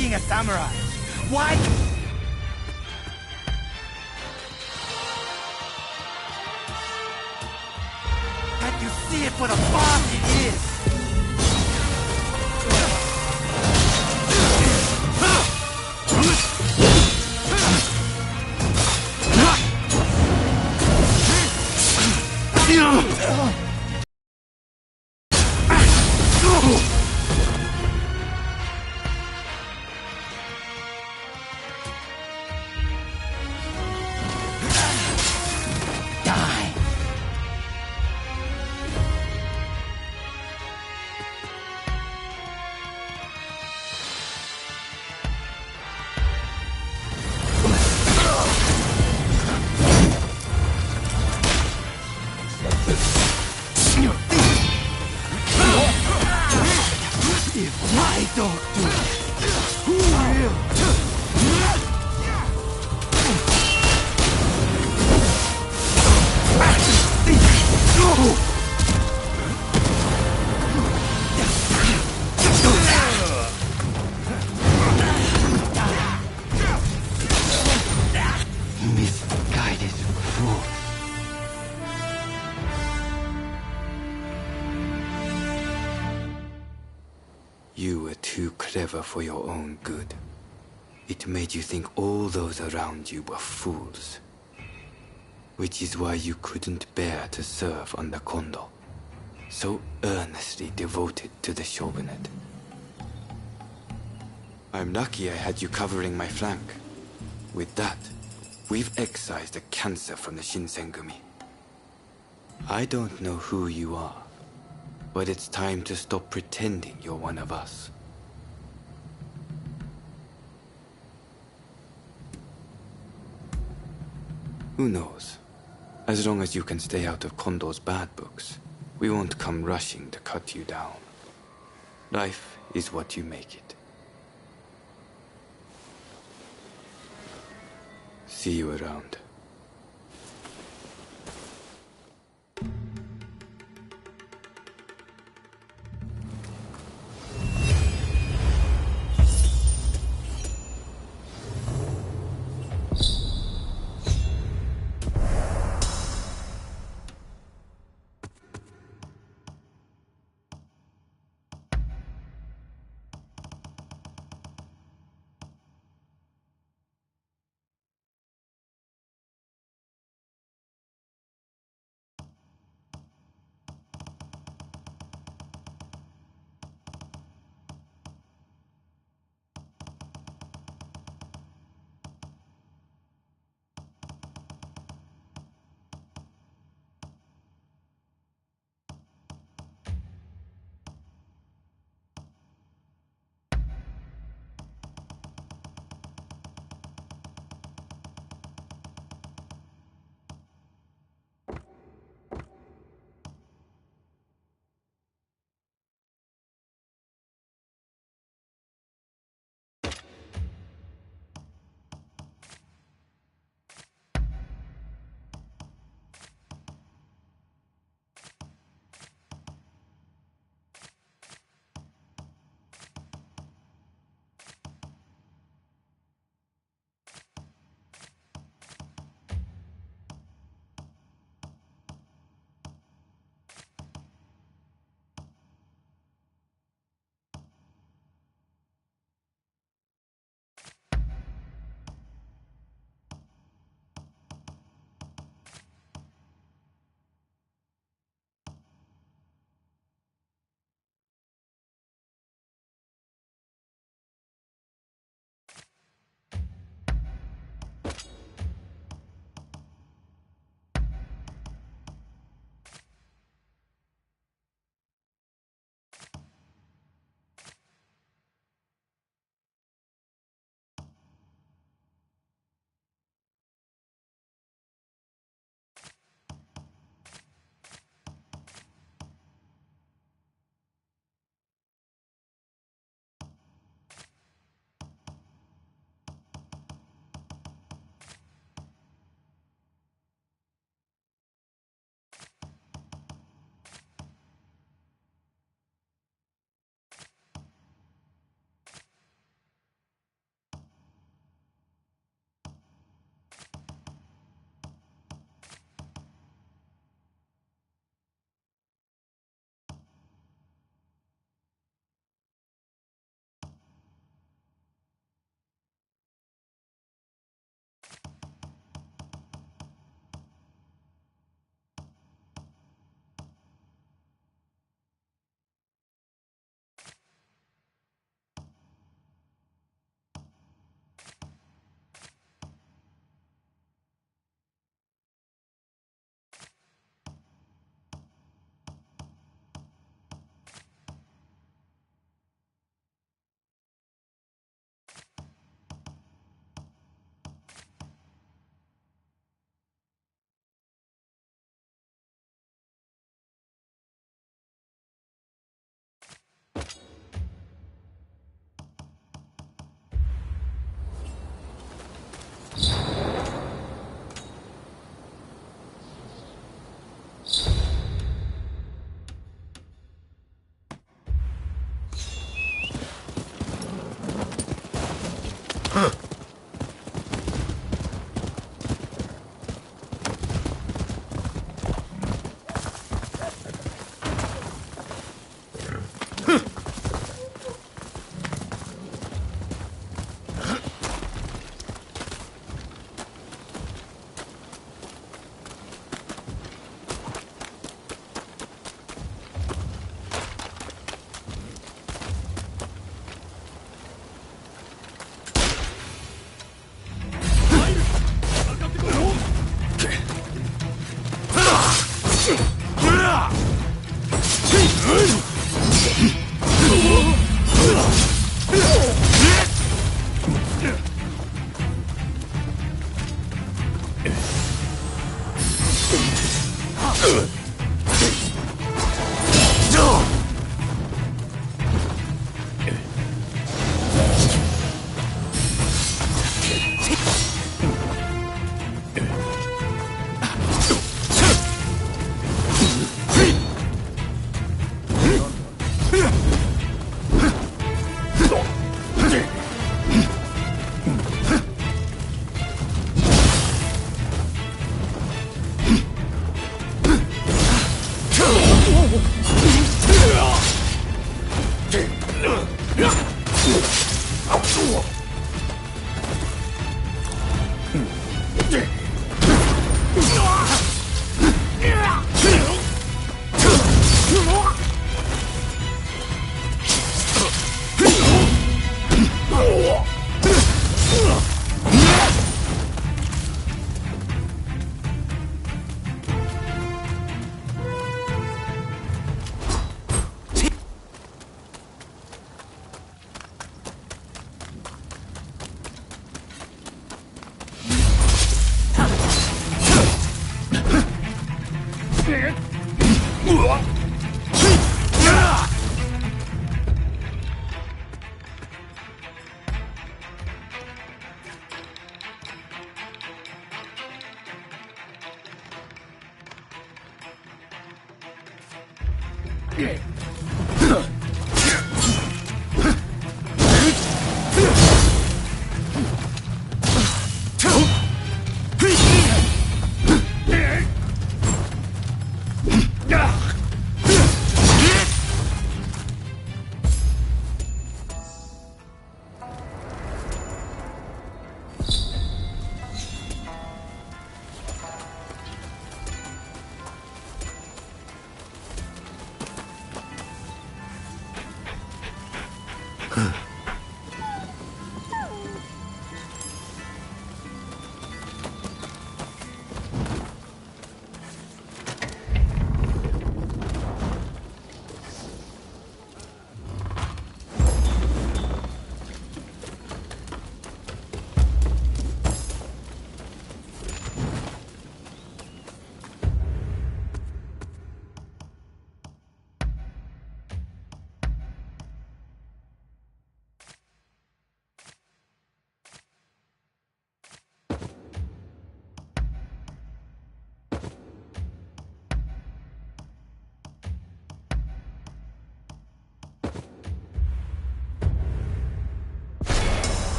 being a samurai. Why? Can't you see it for the boss it is? If I don't do it, who will? Misguided fool. You were too clever for your own good. It made you think all those around you were fools. Which is why you couldn't bear to serve under Kondo, so earnestly devoted to the shogunate. I'm lucky I had you covering my flank. With that, we've excised the cancer from the Shinsengumi. I don't know who you are, but it's time to stop pretending you're one of us. Who knows? As long as you can stay out of Kondo's bad books, we won't come rushing to cut you down. Life is what you make it. See you around.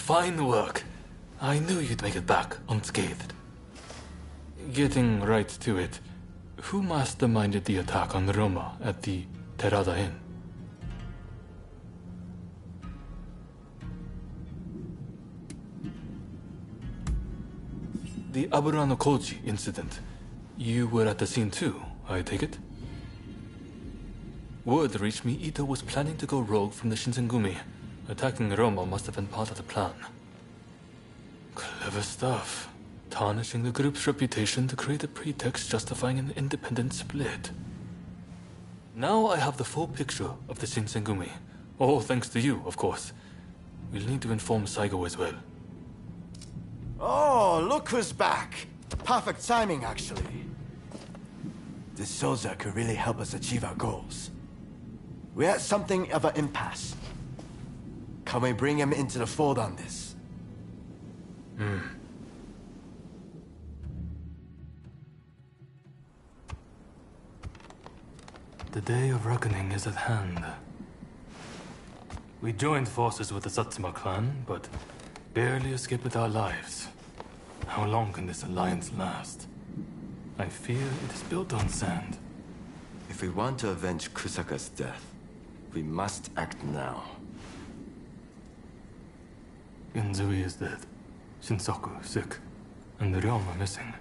Fine work. I knew you'd make it back unscathed. Getting right to it, who masterminded the attack on Roma at the Terada Inn? The Aburano Koji incident. You were at the scene too, I take it? Word reached me Ito was planning to go rogue from the Shinsengumi. Attacking Roma must have been part of the plan. Clever stuff. Tarnishing the group's reputation to create a pretext justifying an independent split. Now I have the full picture of the Shinsengumi. All thanks to you, of course. We'll need to inform Saigo as well. Oh, look who's back. Perfect timing, actually. This soldier could really help us achieve our goals. We're at something of an impasse. Can we bring him into the fold on this? The day of reckoning is at hand. We joined forces with the Satsuma clan, but barely escaped with our lives. How long can this alliance last? I fear it is built on sand. If we want to avenge Kusaka's death, we must act now. Genzui is dead, Shinsaku sick, and Ryoma missing.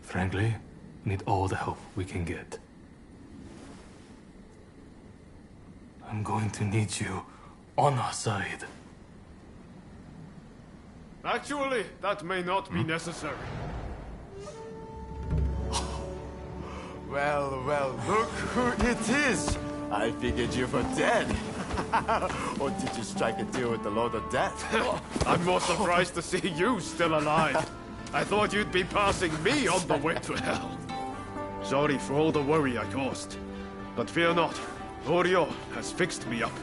Frankly, we need all the help we can get. I'm going to need you on our side. Actually, that may not be necessary. Well, look who it is! I figured you were dead. Or did you strike a deal with the Lord of Death? I'm more surprised to see you still alive. I thought you'd be passing me on the way to hell. Sorry for all the worry I caused. But fear not, Oryo has fixed me up.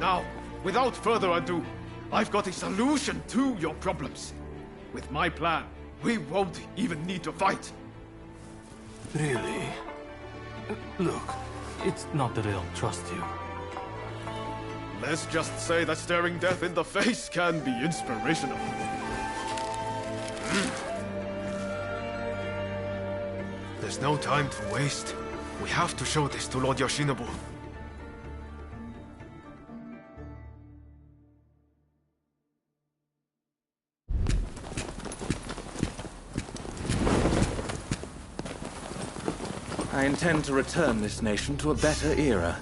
Now, without further ado, I've got a solution to your problems. With my plan, we won't even need to fight. Really? Look, it's not that I don't trust you. Let's just say that staring death in the face can be inspirational. There's no time to waste. We have to show this to Lord Yoshinobu. I intend to return this nation to a better era,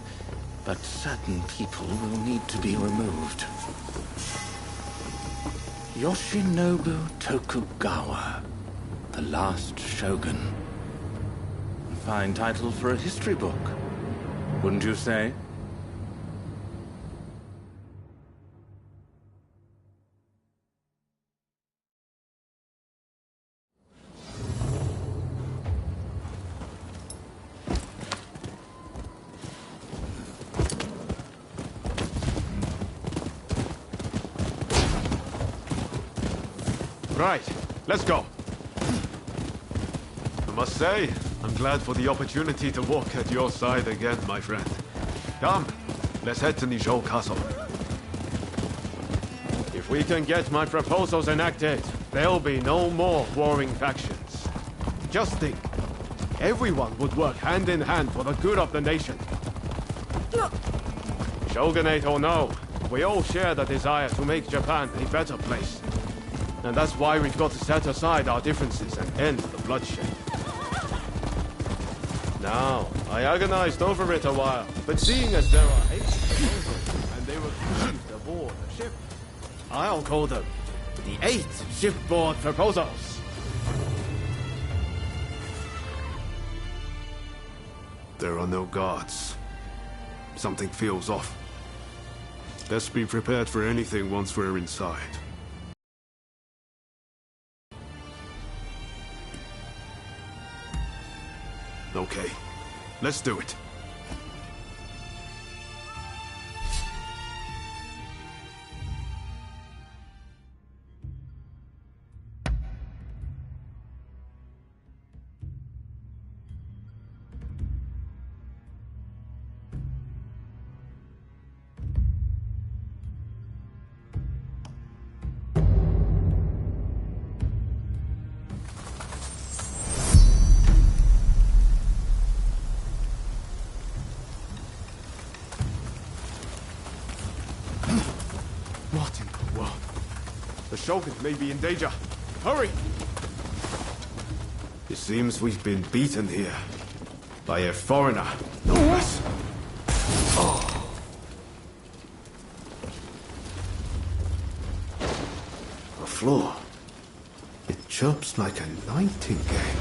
but certain people will need to be removed. Yoshinobu Tokugawa, the last shogun. A fine title for a history book, wouldn't you say? Right, let's go. I must say, I'm glad for the opportunity to walk at your side again, my friend. Come, let's head to Nijou Castle. If we can get my proposals enacted, there'll be no more warring factions. Just think, everyone would work hand in hand for the good of the nation. Shogunate or no, we all share the desire to make Japan a better place. And that's why we've got to set aside our differences and end the bloodshed. Now, I agonized over it a while, but seeing as there are 8 proposals and they were conceived aboard a ship, I'll call them the 8 shipboard proposals. There are no guards. Something feels off. Let's be prepared for anything once we're inside. Okay, let's do it. What in the world? The Shogun may be in danger. Hurry! It seems we've been beaten here. By a foreigner, no less. Oh. The floor. It chirps like a nightingale.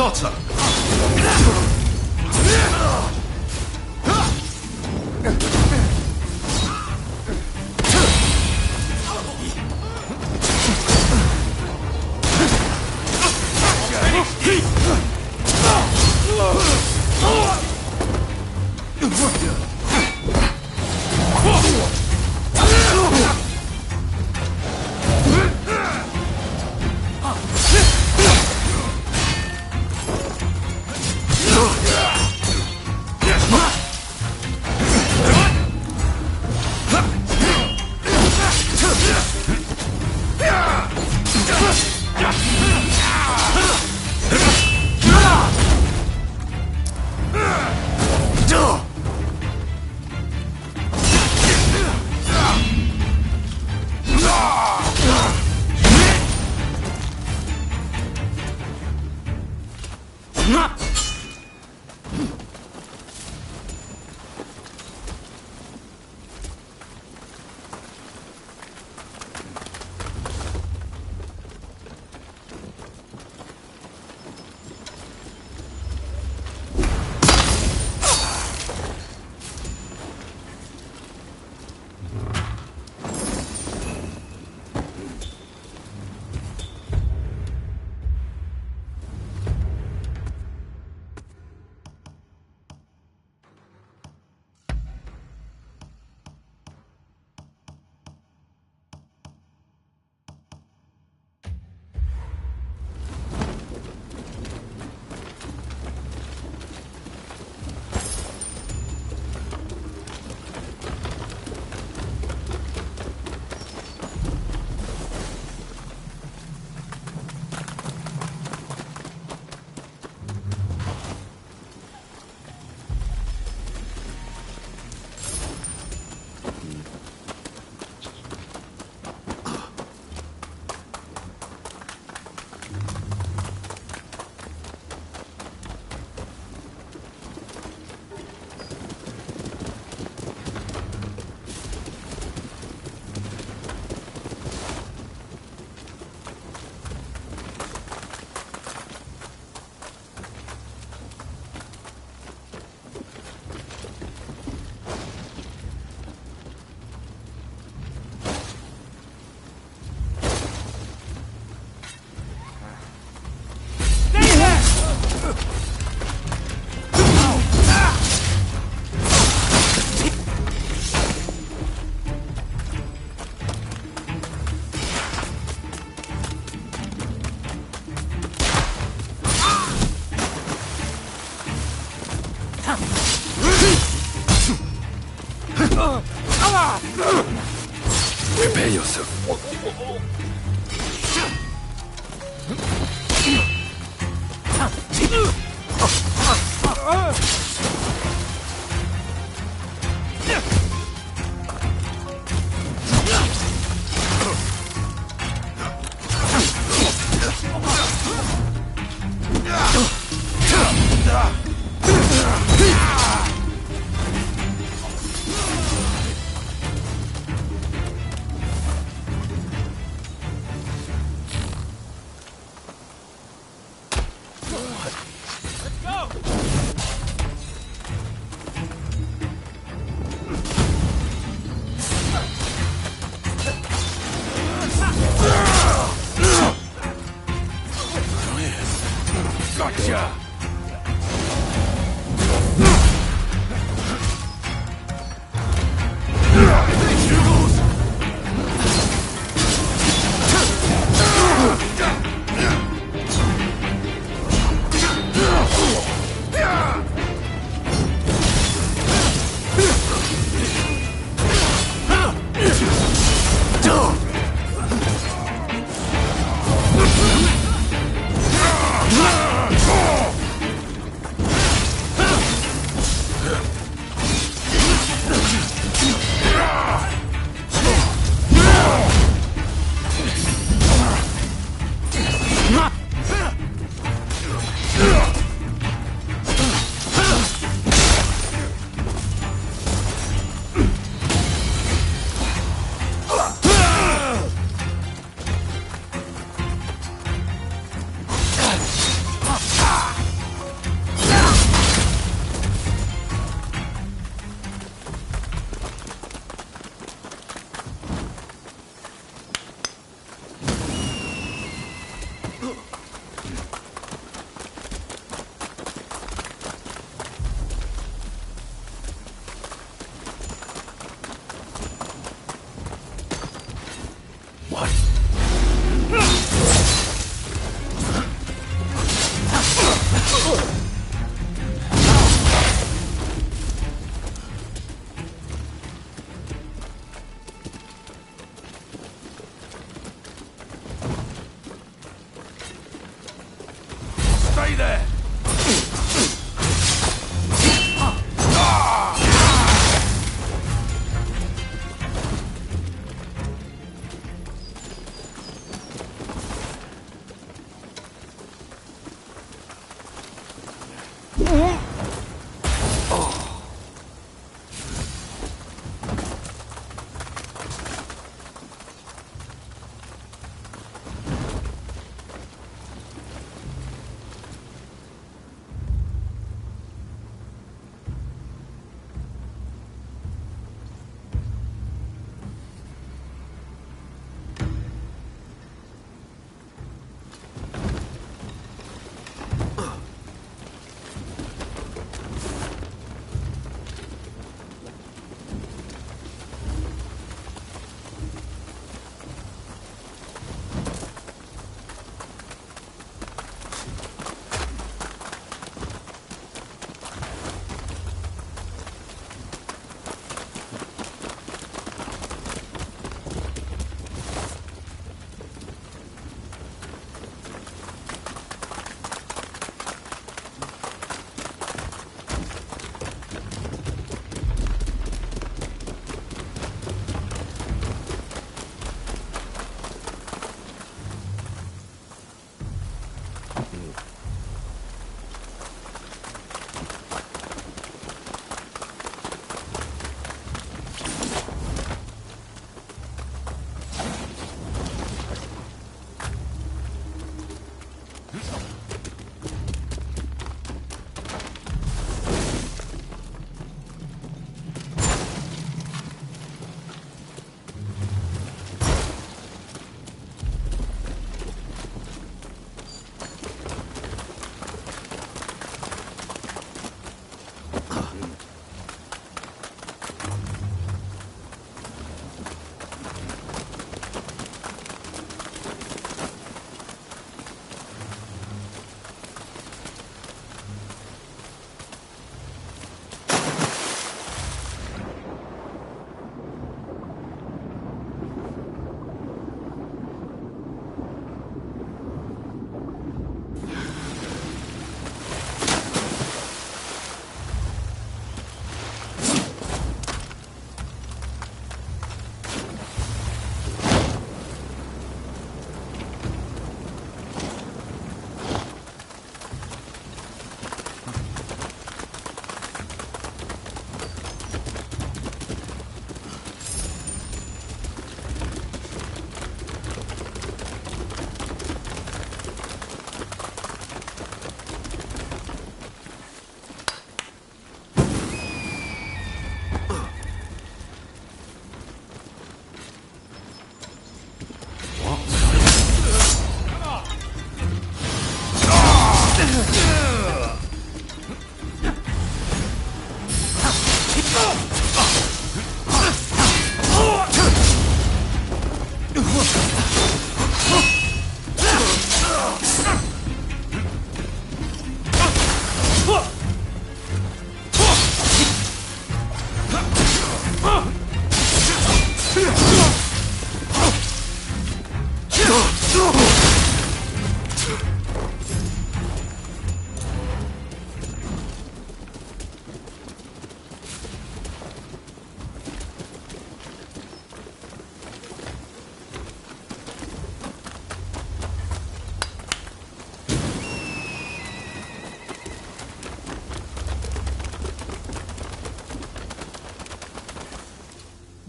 Daughter! Prepare yourself. Gotcha! Stay there!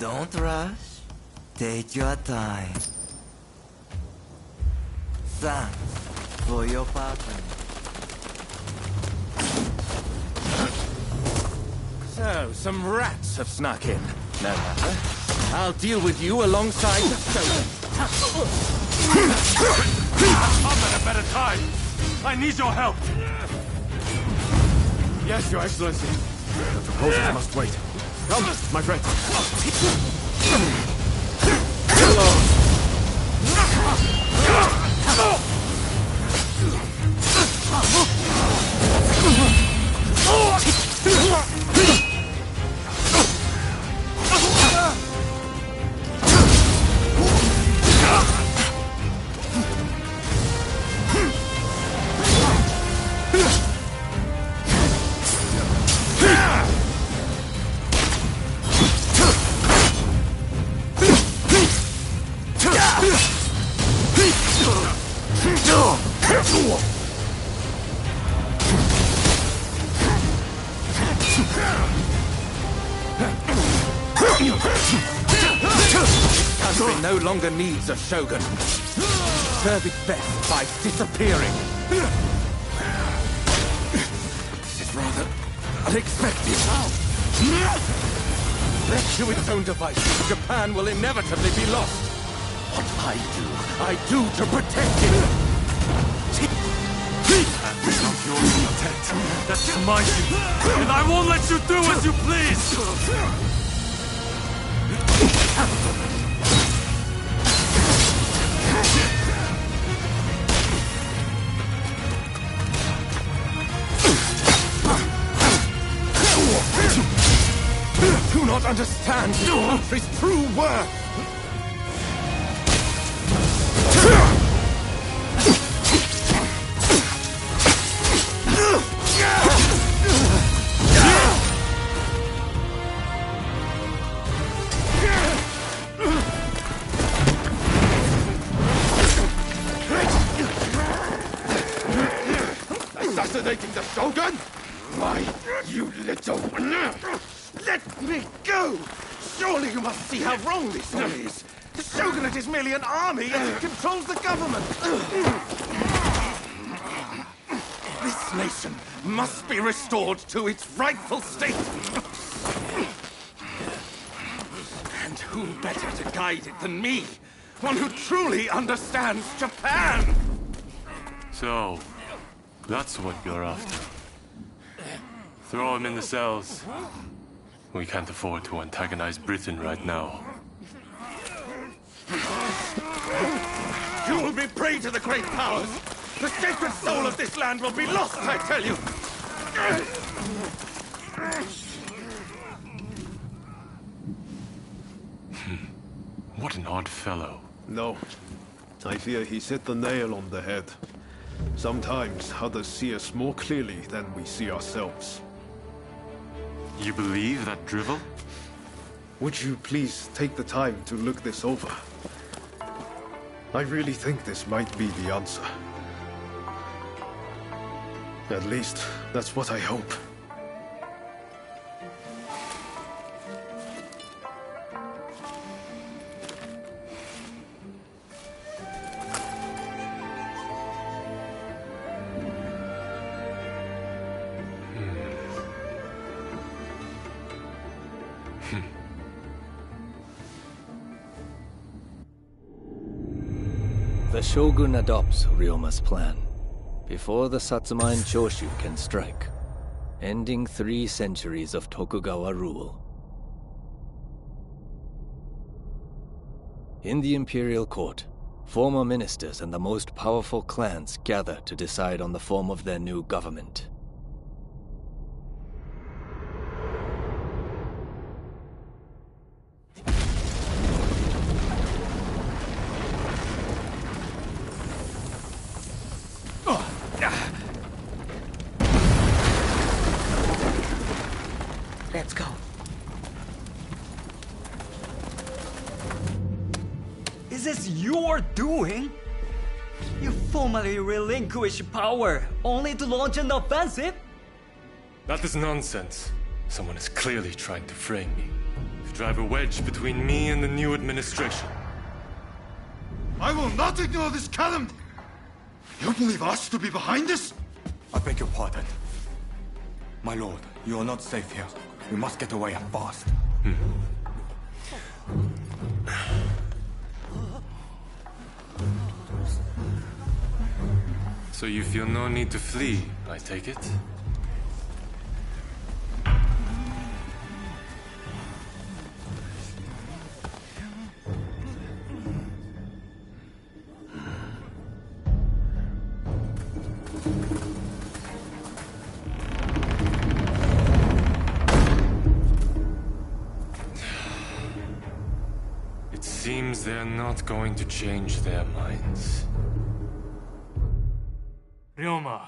Don't rush. Take your time. Thanks for your patronage. So, some rats have snuck in. No matter. I'll deal with you alongside the Shogun. I'm at a better time. I need your help. Yes, Your Excellency. The proposals must wait. Come, my friend. Country no longer needs a shogun. Serve it best by disappearing. This is rather unexpected. Left to its own devices, Japan will inevitably be lost. What I do to protect it. It's not yours to protect. That's my duty. And I won't let you do as you please! Do not understand the country's true worth. Assassinating the Shogun? Why, you little... Let me go! Surely you must see how wrong this all is. The Shogunate is merely an army as it controls the government. This nation must be restored to its rightful state. And who better to guide it than me? One who truly understands Japan! So, that's what you're after. Throw him in the cells. We can't afford to antagonize Britain right now. You will be prey to the great powers! The sacred soul of this land will be lost, I tell you! What an odd fellow. No. I fear he's hit the nail on the head. Sometimes others see us more clearly than we see ourselves. You believe that drivel? Would you please take the time to look this over? I really think this might be the answer. At least, that's what I hope. The Shogun adopts Ryoma's plan before the Satsuma and Choshu can strike, ending 3 centuries of Tokugawa rule. In the imperial court, former ministers and the most powerful clans gather to decide on the form of their new government. Let's go. Is this your doing? You formally relinquish power, only to launch an offensive? That is nonsense. Someone is clearly trying to frame me. to drive a wedge between me and the new administration. I will not ignore this calumny! You believe us to be behind this? I beg your pardon. My lord, you are not safe here. We must get away and fast. So you feel no need to flee, I take it? It seems they're not going to change their minds. Ryoma,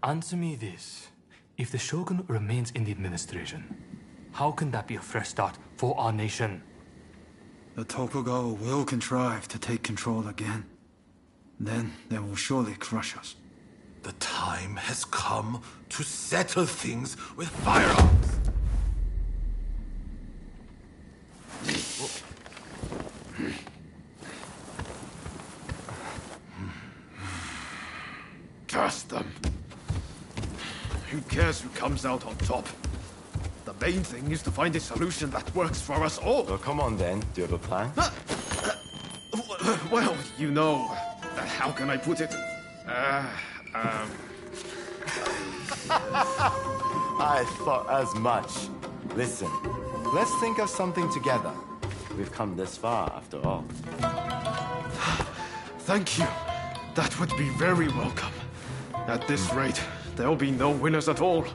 answer me this. If the Shogun remains in the administration, how can that be a fresh start for our nation? The Tokugawa will contrive to take control again. Then they will surely crush us. The time has come to settle things with firearms. Curse them. Who cares who comes out on top? The main thing is to find a solution that works for us all. Well, come on then. Do you have a plan? Well, you know, how can I put it? I thought as much. Listen, let's think of something together. We've come this far, after all. Thank you. That would be very welcome. At this rate, there'll be no winners at all.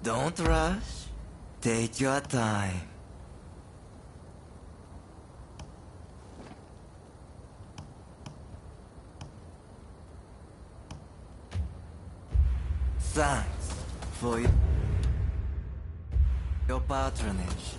Don't rush. Take your time. Thanks for your patronage.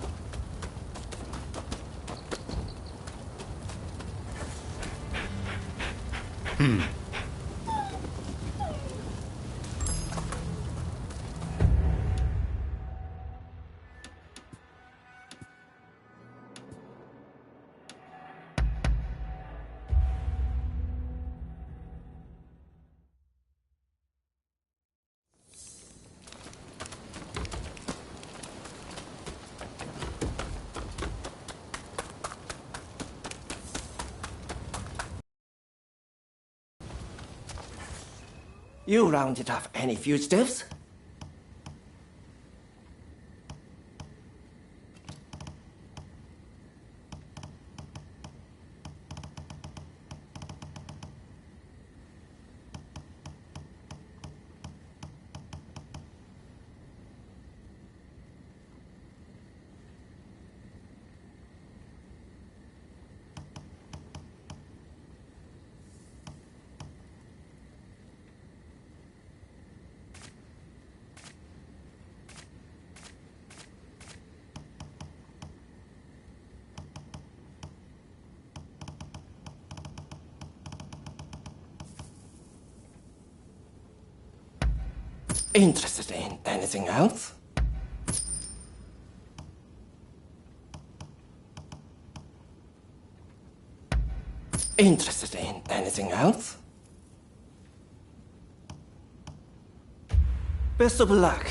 You rounded off any fugitives? Interested in anything else? Interested in anything else? Best of luck.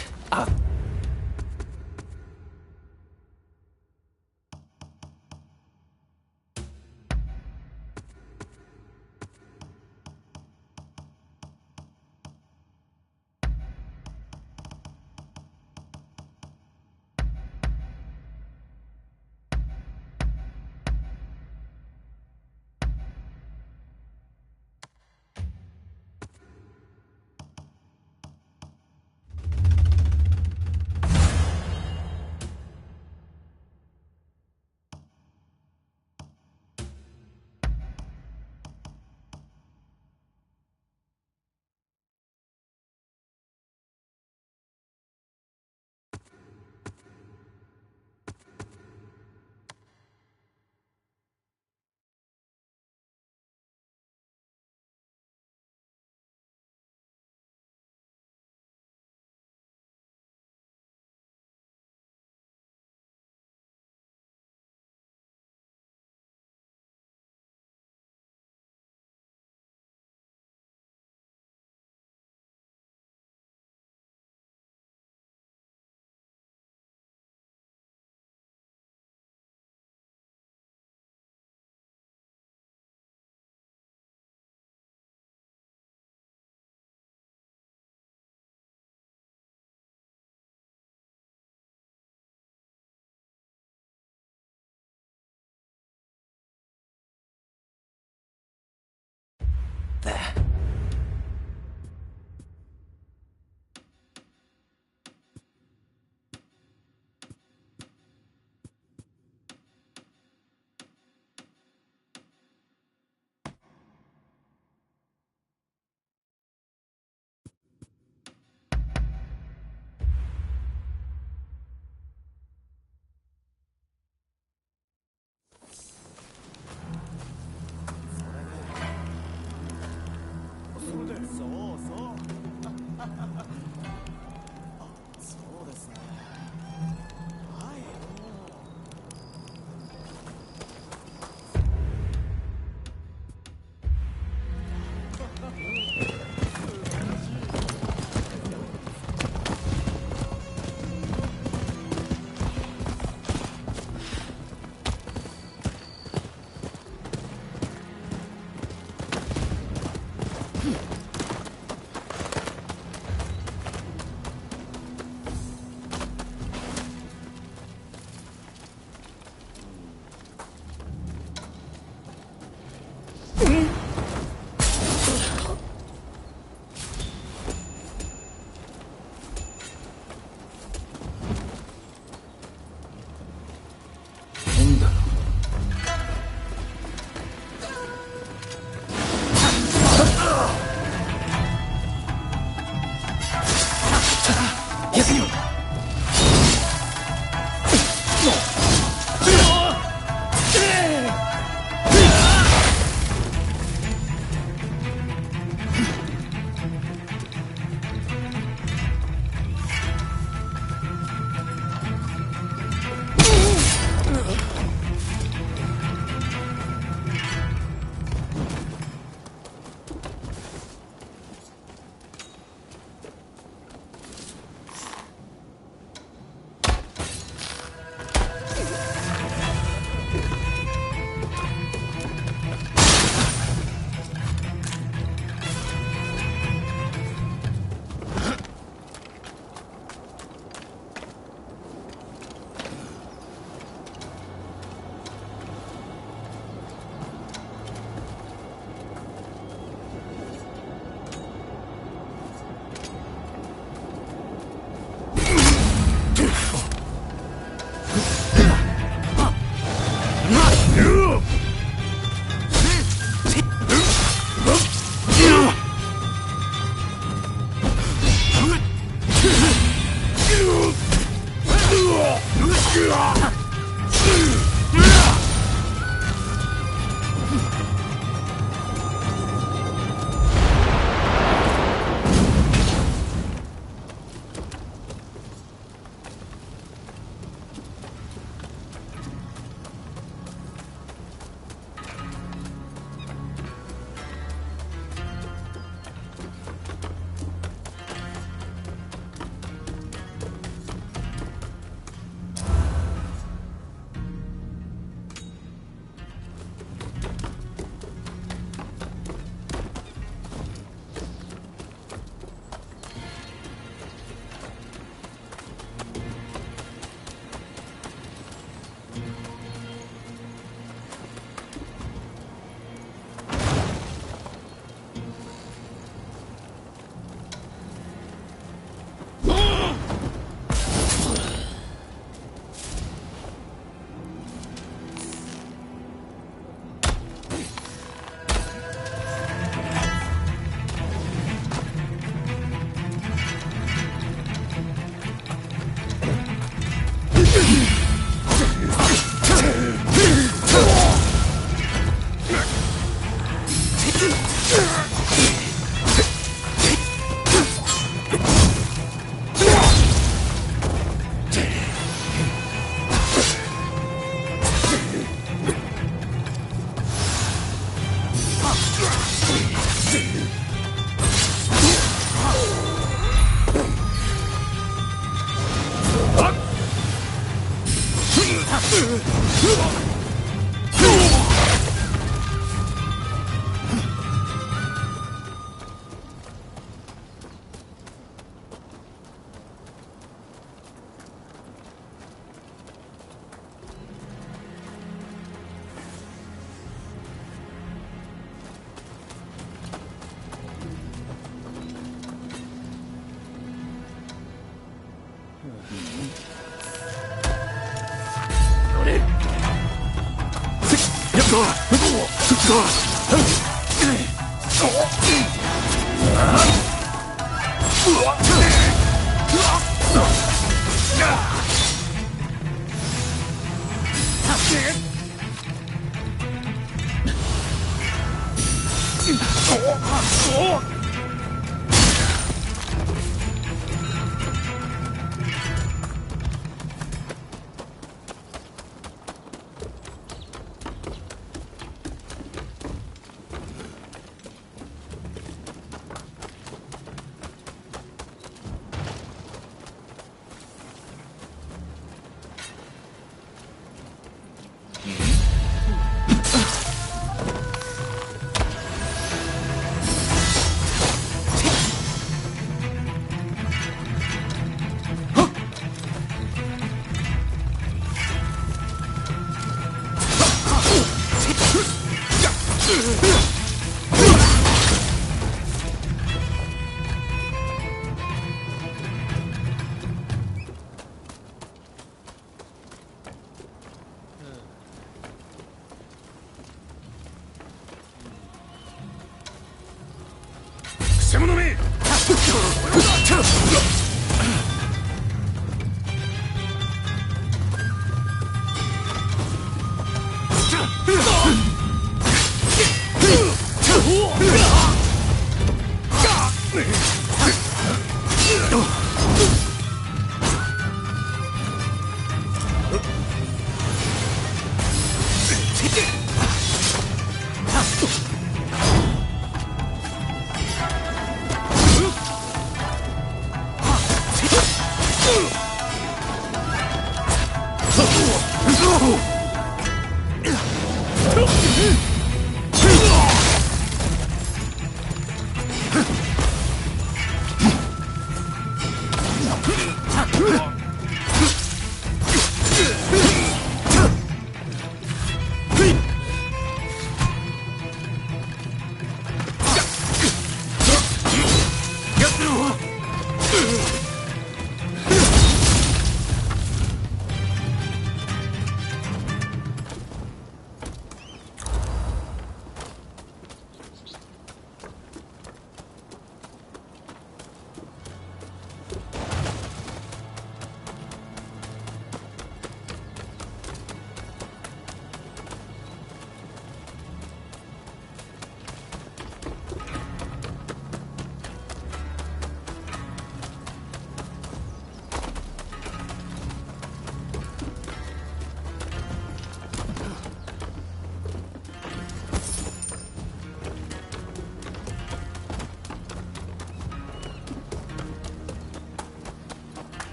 There.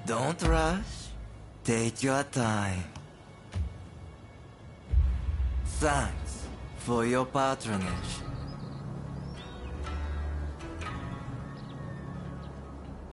Don't rush. Take your time. Thanks for your patronage.